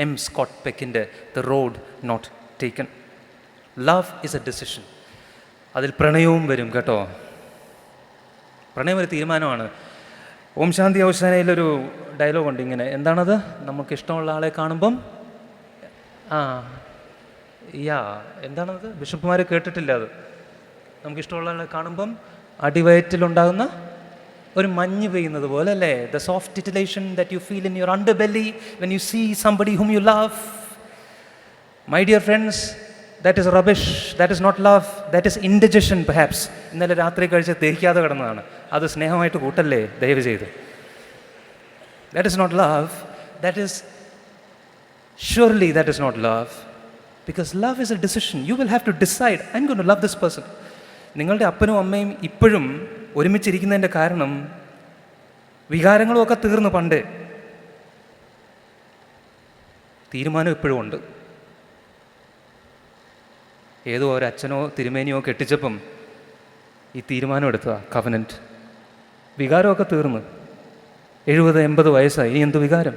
M. Scott പെക്കിൻ്റെ The Road Not Taken. Love is a decision. അതിൽ പ്രണയവും വരും കേട്ടോ. പ്രണയം ഒരു തീരുമാനമാണ്. ഓം ശാന്തി ഔഷാനയിലൊരു ഡയലോഗുണ്ട് ഇങ്ങനെ, എന്താണത്? നമുക്കിഷ്ടമുള്ള ആളെ കാണുമ്പം എന്താണത്? ബിഷപ്പുമാർ കേട്ടിട്ടില്ല അത്. നമുക്കിഷ്ടമുള്ള ആളെ കാണുമ്പം അടിവയറ്റിലുണ്ടാകുന്ന ഒരു മഞ്ഞ് പെയ്യുന്നത് പോലെ അല്ലേ? The soft titillation that you feel in your underbelly when you see somebody whom you love. My dear friends, that is rubbish, that is not love, that is indigestion perhaps. ഇന്നലെ രാത്രി കഴിച്ച് ദഹിക്കാതെ കിടന്നതാണ്, അത് സ്നേഹമായിട്ട് കൂട്ടല്ലേ ദയവ് ചെയ്ത്. That is not love, that is surely that is not love, because love is a decision. You will have to decide, I'm going to love this person. നിങ്ങളുടെ അപ്പനും അമ്മയും ഇപ്പോഴും ഒരുമിച്ചിരിക്കുന്നതിൻ്റെ കാരണം വികാരങ്ങളും ഒക്കെ തീർന്നു പണ്ടേ. തീരുമാനം ഇപ്പോഴും ഉണ്ട്. ഏതോ ഒരു അച്ഛനോ തിരുമേനിയോ കെട്ടിച്ചപ്പം ഈ തീരുമാനം എടുത്തതാണ്, കവനൻറ്റ്. വികാരമൊക്കെ തീർന്ന് 70-80 വയസ്സായി, ഇനി എന്ത് വികാരം?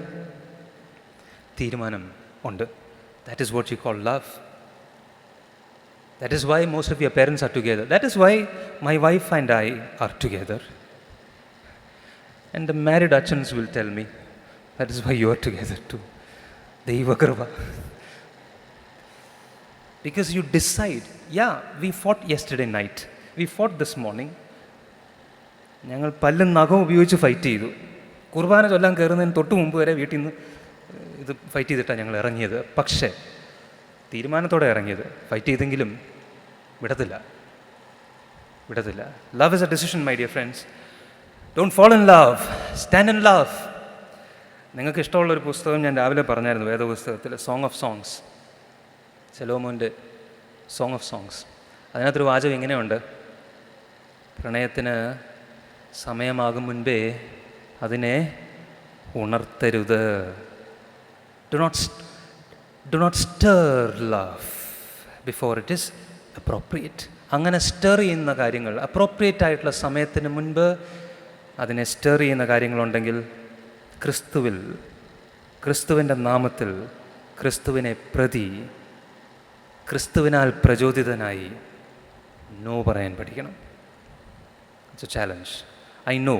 തീരുമാനം ഉണ്ട്. That is what you call love. That is why most of your parents are together. That is why my wife and I are together. And the married achans will tell me, that is why you are together too. Deiva Kripa. Because you decide, yeah, we fought yesterday night. We fought this morning. ഞങ്ങൾ പല്ലും നഖവും ഉപയോഗിച്ച് fight ചെയ്തു. കുർബാന ചൊല്ലാൻ കയറുന്നതിന് തൊട്ട് മുമ്പ് വരെ വീട്ടിൽ നിന്ന് ഇത് ഫൈറ്റ് ചെയ്തിട്ടാണ് ഞങ്ങൾ ഇറങ്ങിയത്. പക്ഷേ തീരുമാനത്തോടെ ഇറങ്ങിയത്. ഫൈറ്റ് ചെയ്തെങ്കിലും വിടത്തില്ല. Love is a decision, my dear friends. Don't fall in love, stand in love. നിങ്ങൾക്ക് ഇഷ്ടമുള്ളൊരു പുസ്തകം ഞാൻ രാവിലെ പറഞ്ഞായിരുന്നു, വേദപുസ്തകത്തിൽ സോങ് ഓഫ് സോങ്സ്, ശലോമോൻ്റെ സോങ് ഓഫ് സോങ്സ്. അതിനകത്തൊരു വാചകം ഇങ്ങനെയുണ്ട്: പ്രണയത്തിന് സമയമാകും മുൻപേ അതിനെ ഉണർത്തരുത്. Do not stir love before it is appropriate. അങ്ങനെ സ്റ്റർ ചെയ്യുന്ന കാര്യങ്ങൾ, അപ്രോപ്രിയേറ്റ് ആയിട്ടുള്ള സമയത്തിന് മുൻപ് അതിനെ സ്റ്റർ ചെയ്യുന്ന കാര്യങ്ങളുണ്ടെങ്കിൽ ക്രിസ്തുവിൻ്റെ നാമത്തിൽ, ക്രിസ്തുവിനെ പ്രതി, ക്രിസ്തുവിനാൽ പ്രചോദിതനായി നോ പറയാൻ പഠിക്കണം. It's A challenge. I know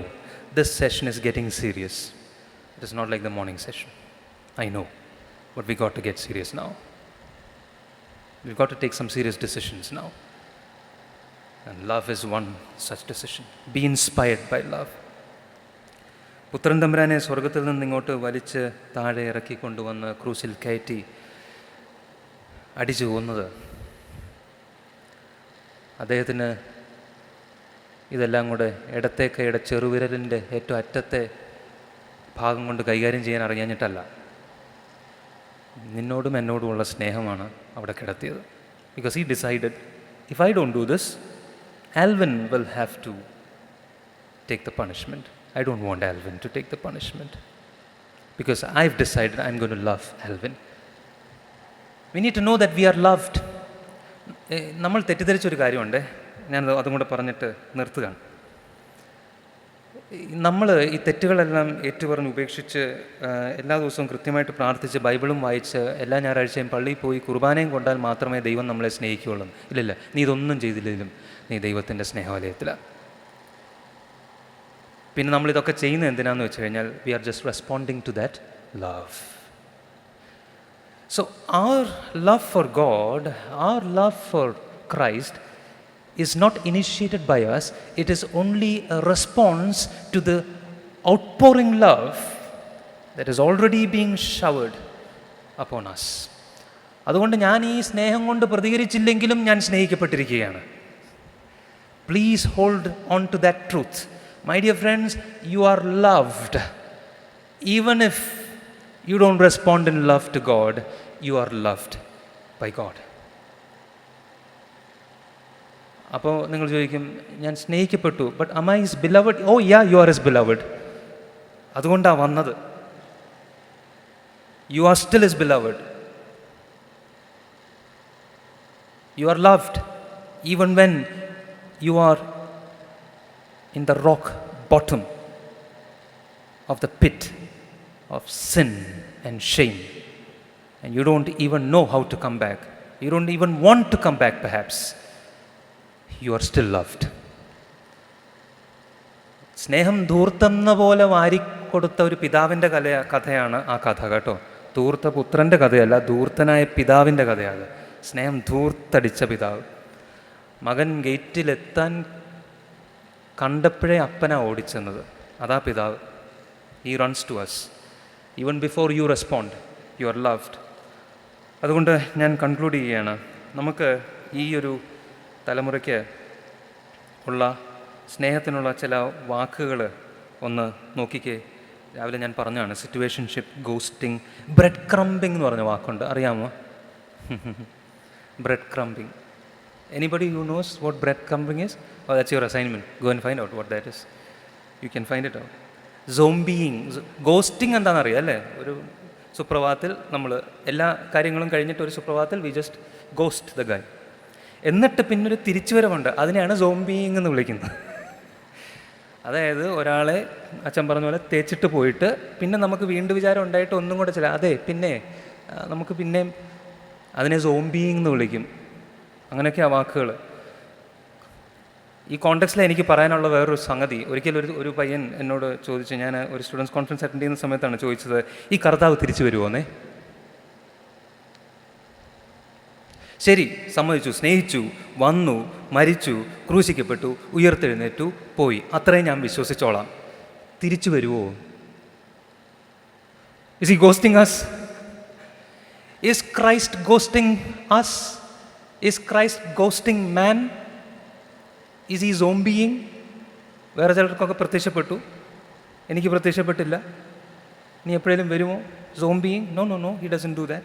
this session is getting serious. It is not like the morning session. I know. But we got to get serious now. We've got to take some serious decisions now. And love is one such decision. Be inspired by love. പുത്രൻ തമ്പുരാനെ സ്വർഗത്തിൽ നിന്ന് ഇങ്ങോട്ട് വലിച്ച് താഴെ ഇറക്കിക്കൊണ്ടുവന്ന് ക്രൂസിൽ കയറ്റി അടിച്ചു കൊന്നത്, അദ്ദേഹത്തിന് ഇതെല്ലാം കൂടെ ഇടത്തെ കൈയുടെ ചെറുവിരലിൻ്റെ ഏറ്റവും അറ്റത്തെ ഭാഗം കൊണ്ട് കൈകാര്യം ചെയ്യാൻ അറിയാഞ്ഞിട്ടല്ല, നിന്നോടും എന്നോടുമുള്ള സ്നേഹമാണ് അവിടെ കിടത്തിയത്. Because he decided, if I don't do this, Alvin will have to take the punishment. I don't want Alvin to take the punishment because I've decided I'm going to love Alvin. We need to know that we are loved. നമ്മൾ തെറ്റിദ്ധരിച്ചൊരു കാര്യമുണ്ട്, ഞാൻ അതും കൂടെ പറഞ്ഞിട്ട് നിർത്തുകയാണ്. നമ്മൾ ഈ തെറ്റുകളെല്ലാം ഏറ്റുപറഞ്ഞ് ഉപേക്ഷിച്ച് എല്ലാ ദിവസവും കൃത്യമായിട്ട് പ്രാർത്ഥിച്ച് ബൈബിളും വായിച്ച് എല്ലാ ഞായറാഴ്ചയും പള്ളിയിൽ പോയി കുർബാനയും കൊണ്ടാൽ മാത്രമേ ദൈവം നമ്മളെ സ്നേഹിക്കുകയുള്ളൂ. ഇല്ലില്ല, നീ ഇതൊന്നും ചെയ്തില്ലെങ്കിലും നീ ദൈവത്തിൻ്റെ സ്നേഹവലയത്തിലാണ്. പിന്നെ നമ്മളിതൊക്കെ ചെയ്യുന്നത് എന്തിനാണെന്ന് വെച്ച് കഴിഞ്ഞാൽ we are just responding to that love. So our love for God, our love for Christ is not initiated by us. It is only a response to the outpouring love that is already being showered upon us. അതുകൊണ്ട് ഞാൻ ഈ സ്നേഹം കൊണ്ട് പ്രതികരിച്ചില്ലെങ്കിലും ഞാൻ സ്നേഹിക്കപ്പെട്ടിരിക്കുകയാണ്. Please hold on to that truth. My dear friends, you are loved. Even if you don't respond in love to God, you are loved by God. അപ്പോൾ നിങ്ങൾ ചോദിക്കും, ഞാൻ സ്നേഹിക്കപ്പെട്ടു, but am I his beloved? Oh yeah, you are his beloved. അതുകൊണ്ടാണ് വന്നത്. You are still his beloved. You are loved even when you are in the rock bottom of the pit of sin and shame, and you don't even know how to come back. You don't even want to come back perhaps. You are still loved. സ്നേഹം ധൂർത്തെന്ന പോലെ വാരിക്കൊടുത്ത ഒരു പിതാവിൻ്റെ കഥയാണ് ആ കഥ കേട്ടോ. ധൂർത്ത പുത്രൻ്റെ കഥയല്ല, ധൂർത്തനായ പിതാവിൻ്റെ കഥയാണ്. സ്നേഹം ധൂർത്തടിച്ച പിതാവ്. മകൻ ഗേറ്റിലെത്താൻ കണ്ടപ്പോഴേ അപ്പനാ ഓടിച്ചെന്നത്. അതാ പിതാവ്. He runs to us even before you respond. You are loved. അതുകൊണ്ട് ഞാൻ കൺക്ലൂഡ് ചെയ്യുകയാണ്. നമുക്ക് ഈ ഒരു തലമുറയ്ക്ക് ഉള്ള സ്നേഹത്തിനുള്ള ചില വാക്കുകൾ ഒന്ന് നോക്കിക്കേ. രാവിലെ ഞാൻ പറഞ്ഞതാണ് സിറ്റുവേഷൻഷിപ്പ്, ഗോസ്റ്റിംഗ്, ബ്രെഡ് ക്രംബിംഗ് എന്ന് പറഞ്ഞ വാക്കുണ്ട്, അറിയാമോ? Bread crumbing. Anybody who knows what bread crumbing is? Oh, that's your assignment. Go and find out what that is. You can find it out. Zombieing, ghosting എന്താണെന്നറിയാം അല്ലേ? ഒരു സുപ്രഭാതത്തിൽ നമ്മൾ എല്ലാ കാര്യങ്ങളും കഴിഞ്ഞിട്ട് ഒരു സുപ്രഭാതത്തിൽ we just ghost the guy. എന്നിട്ട് പിന്നൊരു തിരിച്ചുവരവുണ്ട്, അതിനെയാണ് സോംബിയിങ് എന്ന് വിളിക്കുന്നത്. അതായത് ഒരാളെ അച്ഛൻ പറഞ്ഞ പോലെ തേച്ചിട്ട് പോയിട്ട് പിന്നെ നമുക്ക് വീണ്ടും വിചാരം ഉണ്ടായിട്ട് ഒന്നും കൂടെ അതെ പിന്നെ നമുക്ക് പിന്നെയും അതിനെ സോംബിയിങ് എന്ന് വിളിക്കും. അങ്ങനെയൊക്കെ ആ വാക്കുകൾ. ഈ കോണ്ടെക്സ്റ്റിൽ എനിക്ക് പറയാനുള്ള വേറൊരു സംഗതി, ഒരിക്കലും ഒരു പയ്യൻ എന്നോട് ചോദിച്ചു, ഞാൻ ഒരു സ്റ്റുഡൻസ് കോൺഫറൻസ് അറ്റൻഡ് ചെയ്യുന്ന സമയത്താണ് ചോദിച്ചത്, ഈ കർത്താവ് തിരിച്ചു വരുമോന്നേ. ശരി, സമ്മതിച്ചു, സ്നേഹിച്ചു, വന്നു, മരിച്ചു, ക്രൂശിക്കപ്പെട്ടു, ഉയർത്തെഴുന്നേറ്റു, പോയി, അത്രയും ഞാൻ വിശ്വസിച്ചോളാം. തിരിച്ചു വരുമോ? Is he ghosting us? Is Christ ghosting us? Is Christ ghosting man? Is he zombieing? വേറെ ചിലർക്കൊക്കെ പ്രത്യക്ഷപ്പെട്ടു, എനിക്ക് പ്രത്യക്ഷപ്പെട്ടില്ല. നീ എപ്പോഴേലും വരുമോ? Zombieing? No, he doesn't do that.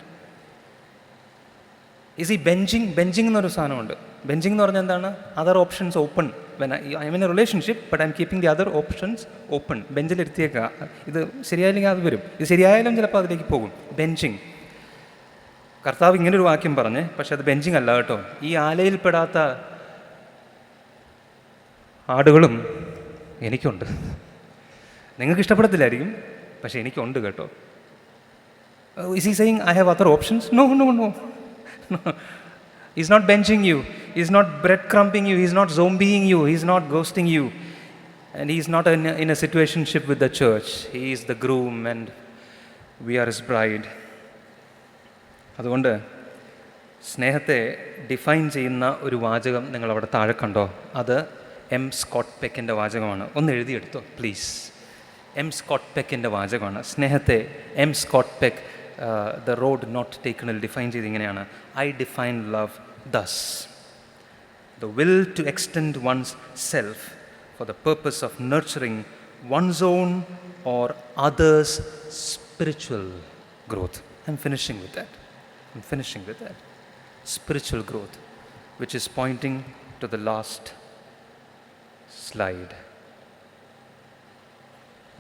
Is he binging? Binging എന്നൊരു സാധനമുണ്ട്. ബെഞ്ചിങ് എന്ന് പറഞ്ഞാൽ എന്താണ്? Other options open. When I'm in a relationship but I'm keeping the other options open. ബെഞ്ചിലെടുത്തിയേക്കുക. ഇത് ശരിയായില്ലെങ്കിൽ അത് വരും, ഇത് ശരിയായാലും ചിലപ്പോൾ അതിലേക്ക് പോകും. ബെഞ്ചിങ്. കർത്താവ് ഇങ്ങനൊരു വാക്യം പറഞ്ഞ്, പക്ഷെ അത് ബെഞ്ചിങ് അല്ല കേട്ടോ. ഈ ആലയിൽപ്പെടാത്ത ആടുകളും എനിക്കുണ്ട്. നിങ്ങൾക്ക് ഇഷ്ടപ്പെടത്തില്ലായിരിക്കും, പക്ഷെ എനിക്കുണ്ട് കേട്ടോ. Is he saying I have other options? No. He's not benching you. He's not breadcrumbing you. He's not zombieing you. He's not ghosting you. And he's not in a situationship with the church. He is the groom and we are his bride. അതുകൊണ്ട് സ്നേഹത്തെ define ചെയ്യുന്ന ഒരു വാചകം നിങ്ങൾ അവിടെ താഴെ കണ്ടോ? അത് എം സ്കോട്ട് പെക്കിൻ്റെ വാചകമാണ്. ഒന്ന് എഴുതിയെടുത്തോ പ്ലീസ്. എം സ്കോട്ട് പെക്കിൻ്റെ വാചകമാണ്. സ്നേഹത്തെ M Scott Peck the road not ടേക്കണിൽ ഡിഫൈൻ ചെയ്ത് ഇങ്ങനെയാണ്: I define love thus, the will to extend one's self for the purpose of nurturing one's own or others spiritual growth. I'm finishing with that. Spiritual growth, which is pointing to the last slide.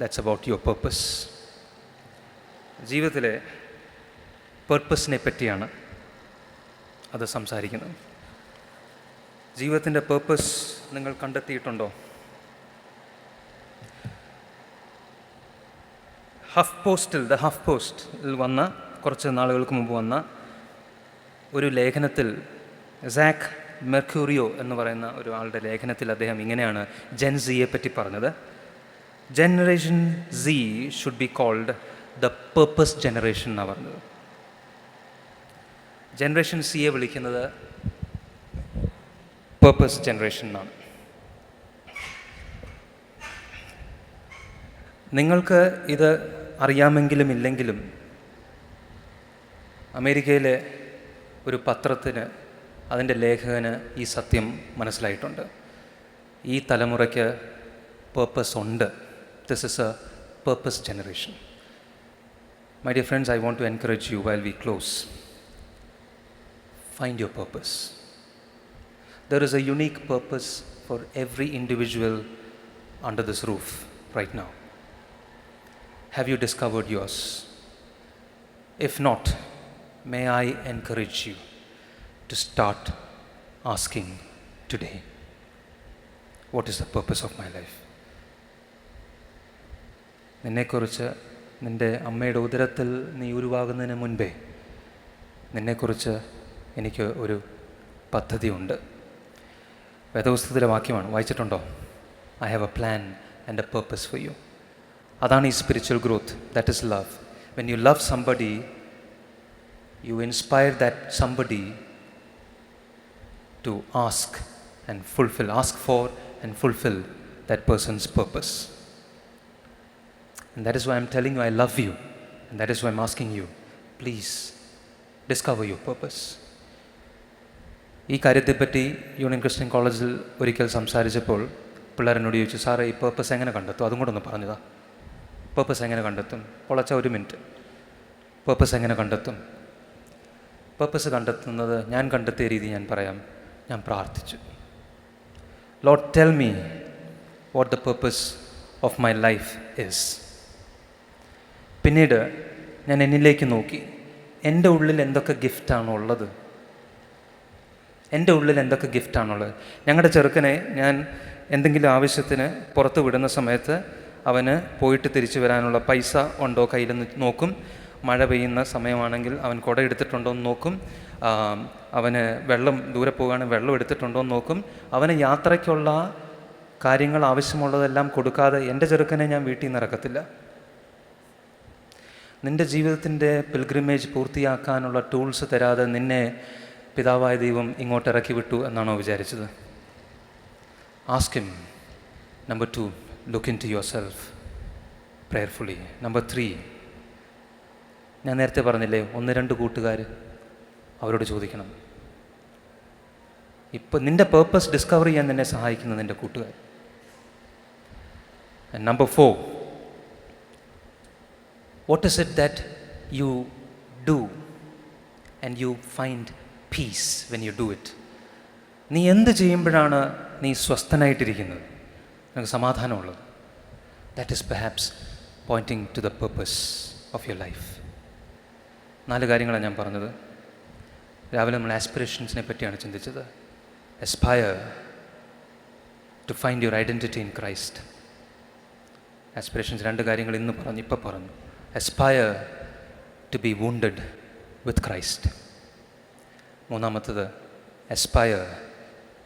That's about your purpose. ജീവിതത്തിലെ പേർപ്പസിനെ പറ്റിയാണ് അത് സംസാരിക്കുന്നത്. ജീവിതത്തിൻ്റെ purpose നിങ്ങൾ കണ്ടെത്തിയിട്ടുണ്ടോ? Huff പോസ്റ്റിൽ വന്ന കുറച്ച് നാളുകൾക്ക് മുമ്പ് വന്ന ഒരു ലേഖനത്തിൽ, സാക്ക് മെർക്യൂറിയോ എന്ന് പറയുന്ന ഒരു ആളുടെ ലേഖനത്തിൽ അദ്ദേഹം ഇങ്ങനെയാണ് ജെൻ സിയെ പറ്റി പറഞ്ഞത്: generation Z should be called the purpose generation എന്നാണ് പറഞ്ഞത്. ജനറേഷൻ സിയെ വിളിക്കുന്നത് പേർപ്പസ് ജനറേഷൻ എന്നാണ്. നിങ്ങൾക്ക് ഇത് അറിയാമെങ്കിലും ഇല്ലെങ്കിലും അമേരിക്കയിലെ ഒരു പത്രത്തിന്, അതിൻ്റെ ലേഖകന് ഈ സത്യം മനസ്സിലായിട്ടുണ്ട്. ഈ തലമുറയ്ക്ക് പേർപ്പസ് ഉണ്ട്. This is A purpose generation. My dear friends, I want to encourage you while we close. Find your purpose. There is a unique purpose for every individual under this roof right now. Have you discovered yours? If not, may I encourage you to start asking today, what is the purpose of my life? നിന്നെക്കുറിച്ച്, നിൻ്റെ അമ്മയുടെ ഉദരത്തിൽ നീ ഉരുവാകുന്നതിന് മുൻപേ നിന്നെക്കുറിച്ച് എനിക്ക് ഒരു പദ്ധതിയുണ്ട്. വേദപുസ്തകത്തിലെ വാക്യമാണ്, വായിച്ചിട്ടുണ്ടോ? I have a plan and a purpose for you. അതാണ് ഈ spiritual growth. That is love. When you love somebody, you inspire that somebody to ask for and fulfill that person's purpose. And that is why I'm telling you I love you, and that is why I'm asking you, please discover your purpose. ഈ കാര്യത്തെപ്പറ്റി union Christian കോളേജിൽ ഒരിക്കൽ സംസാരിച്ചപ്പോൾ പിള്ളേരെന്നോട് ചോദിച്ചു, സാറേ ഈ purpose എങ്ങനെ കണ്ടെത്തും? അതും കൂടെ ഒന്ന് പറഞ്ഞതാ. പേർപ്പസ് എങ്ങനെ കണ്ടെത്തും? പൊളച്ച ഒരു മിനിറ്റ്. പേർപ്പസ് എങ്ങനെ കണ്ടെത്തും? പേർപ്പസ് കണ്ടെത്തുന്നത് ഞാൻ കണ്ടെത്തിയ രീതി ഞാൻ പറയാം. ഞാൻ പ്രാർത്ഥിച്ചു. Lord, tell me what the purpose of my life is. പിന്നീട് ഞാൻ എന്നിലേക്ക് നോക്കി, എൻ്റെ ഉള്ളിൽ എന്തൊക്കെ ഗിഫ്റ്റാണുള്ളത്. ഞങ്ങളുടെ ചെറുക്കനെ ഞാൻ എന്തെങ്കിലും ആവശ്യത്തിന് പുറത്ത് വിടുന്ന സമയത്ത് അവന് പോയിട്ട് തിരിച്ചു വരാനുള്ള പൈസ ഉണ്ടോ കയ്യിലെന്ന് നോക്കും. മഴ പെയ്യുന്ന സമയമാണെങ്കിൽ അവൻ കുട എടുത്തിട്ടുണ്ടോ എന്ന് നോക്കും. അവന് വെള്ളം ദൂരെ പോകുകയാണെങ്കിൽ വെള്ളം എടുത്തിട്ടുണ്ടോ എന്ന് നോക്കും. അവന് യാത്രയ്ക്കുള്ള കാര്യങ്ങൾ ആവശ്യമുള്ളതെല്ലാം കൊടുക്കാതെ എൻ്റെ ചെറുക്കനെ ഞാൻ വീട്ടിൽ നിന്ന് ഇറക്കത്തില്ല. നിൻ്റെ ജീവിതത്തിൻ്റെ പിൽഗ്രിമേജ് പൂർത്തിയാക്കാനുള്ള ടൂൾസ് തരാതെ നിന്നെ പിതാവായ ദൈവം ഇങ്ങോട്ട് ഇറക്കി വിട്ടു എന്നാണോ വിചാരിച്ചത്? Ask him. Number 2, look into yourself prayerfully. Number 3, ഞാൻ നേരത്തെ പറഞ്ഞില്ലേ 1-2 കൂട്ടുകാർ, അവരോട് ചോദിക്കണം. ഇപ്പം നിൻ്റെ പേർപ്പസ് ഡിസ്കവർ ചെയ്യാൻ നിന്നെ സഹായിക്കുന്ന നിൻ്റെ കൂട്ടുകാർ. And number 4, what is it that you do and you find peace when you do it? നീ എന്ത് ചെയ്യുമ്പോഴാണ് നീ സ്വസ്ഥനായിട്ടിരിക്കുന്നത്, നിനക്ക് സമാധാനമുള്ളത്? That is perhaps pointing to the purpose of your life. 4 കാര്യങ്ങളാണ് ഞാൻ പറഞ്ഞത്. രാവിലെ നമ്മൾ ആസ്പിറേഷൻസിനെ പറ്റിയാണ് ചിന്തിച്ചത്. Aspire to find your identity in Christ. Aspirations 2 കാര്യങ്ങൾ ഇപ്പം പറഞ്ഞു. Aspire to be wounded with Christ. 3-ാമത്തത് aspire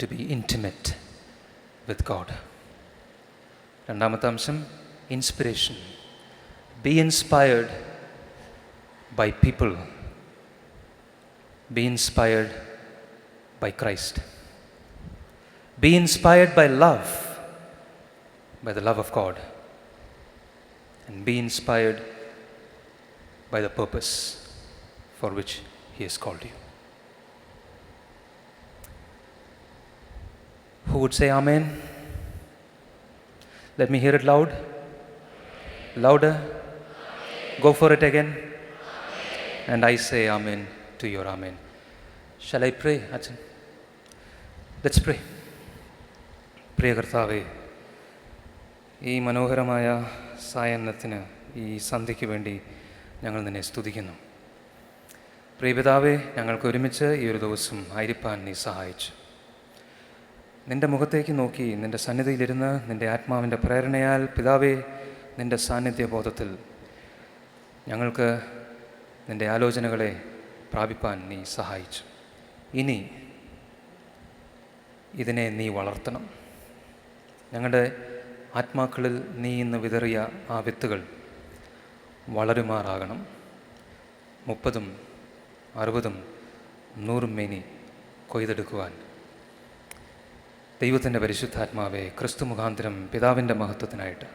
to be intimate with God. 2-ാമത്തെ അംശം inspiration. Be inspired by people. Be inspired by Christ. Be inspired by love, by the love of God. And be inspired by the purpose for which He has called you. Who would say Amen? Let me hear it loud. Louder. Go for it again. And I say Amen to your Amen. Shall I pray, Achan? Let's pray. പ്രിയ കർത്താവേ, ഈ മനോഹരമായ സായാഹ്നത്തിന്, ഈ സന്ധ്യയ്ക്ക് വേണ്ടി ഞങ്ങൾ നിന്നെ സ്തുതിക്കുന്നു. പ്രിയപിതാവേ, ഞങ്ങൾക്ക് ഒരുമിച്ച് ഈ ഒരു ദിവസം ആയിരിക്കാൻ നീ സഹായിച്ചു. നിൻ്റെ മുഖത്തേക്ക് നോക്കി നിൻ്റെ സന്നിധിയിലിരുന്ന് നിൻ്റെ ആത്മാവിൻ്റെ പ്രേരണയാൽ പിതാവേ, നിൻ്റെ സാന്നിധ്യബോധത്തിൽ ഞങ്ങൾക്ക് നിൻ്റെ ആലോചനകളെ പ്രാപിപ്പാൻ നീ സഹായിച്ചു. ഇനി ഇതിനെ നീ വളർത്തണം. ഞങ്ങളുടെ ആത്മാക്കളിൽ നീ ഇന്ന് വിതറിയ ആ വിത്തുകൾ വളരുമാറാകണം. 30, 60, 100 മേനി കൊയ്തെടുക്കുവാൻ ദൈവത്തിൻ്റെ പരിശുദ്ധാത്മാവെ ക്രിസ്തു മുഖാന്തരം പിതാവിൻ്റെ മഹത്വത്തിനായിട്ട്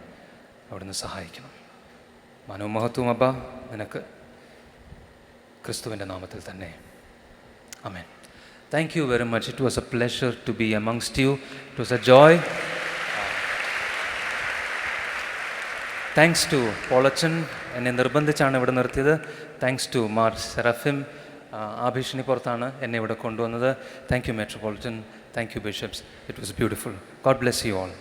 അവിടുന്ന് സഹായിക്കണം. മനോമഹത്വം അബ്ബ നിനക്ക്, ക്രിസ്തുവിൻ്റെ നാമത്തിൽ തന്നെ. ആമേൻ. Thank you very much. It was a pleasure to be amongst you. It was a joy. Thanks to Paulachan, എന്നെ നിർബന്ധിച്ചാണ് ഇവിടെ നിർത്തിയത്. താങ്ക്സ് ടു മാർ സെറഫിം, ആ ഭീഷണി പുറത്താണ് എന്നെ ഇവിടെ കൊണ്ടുവന്നത്. Thank you metropolitan, thank you bishops. It was beautiful. God bless you all.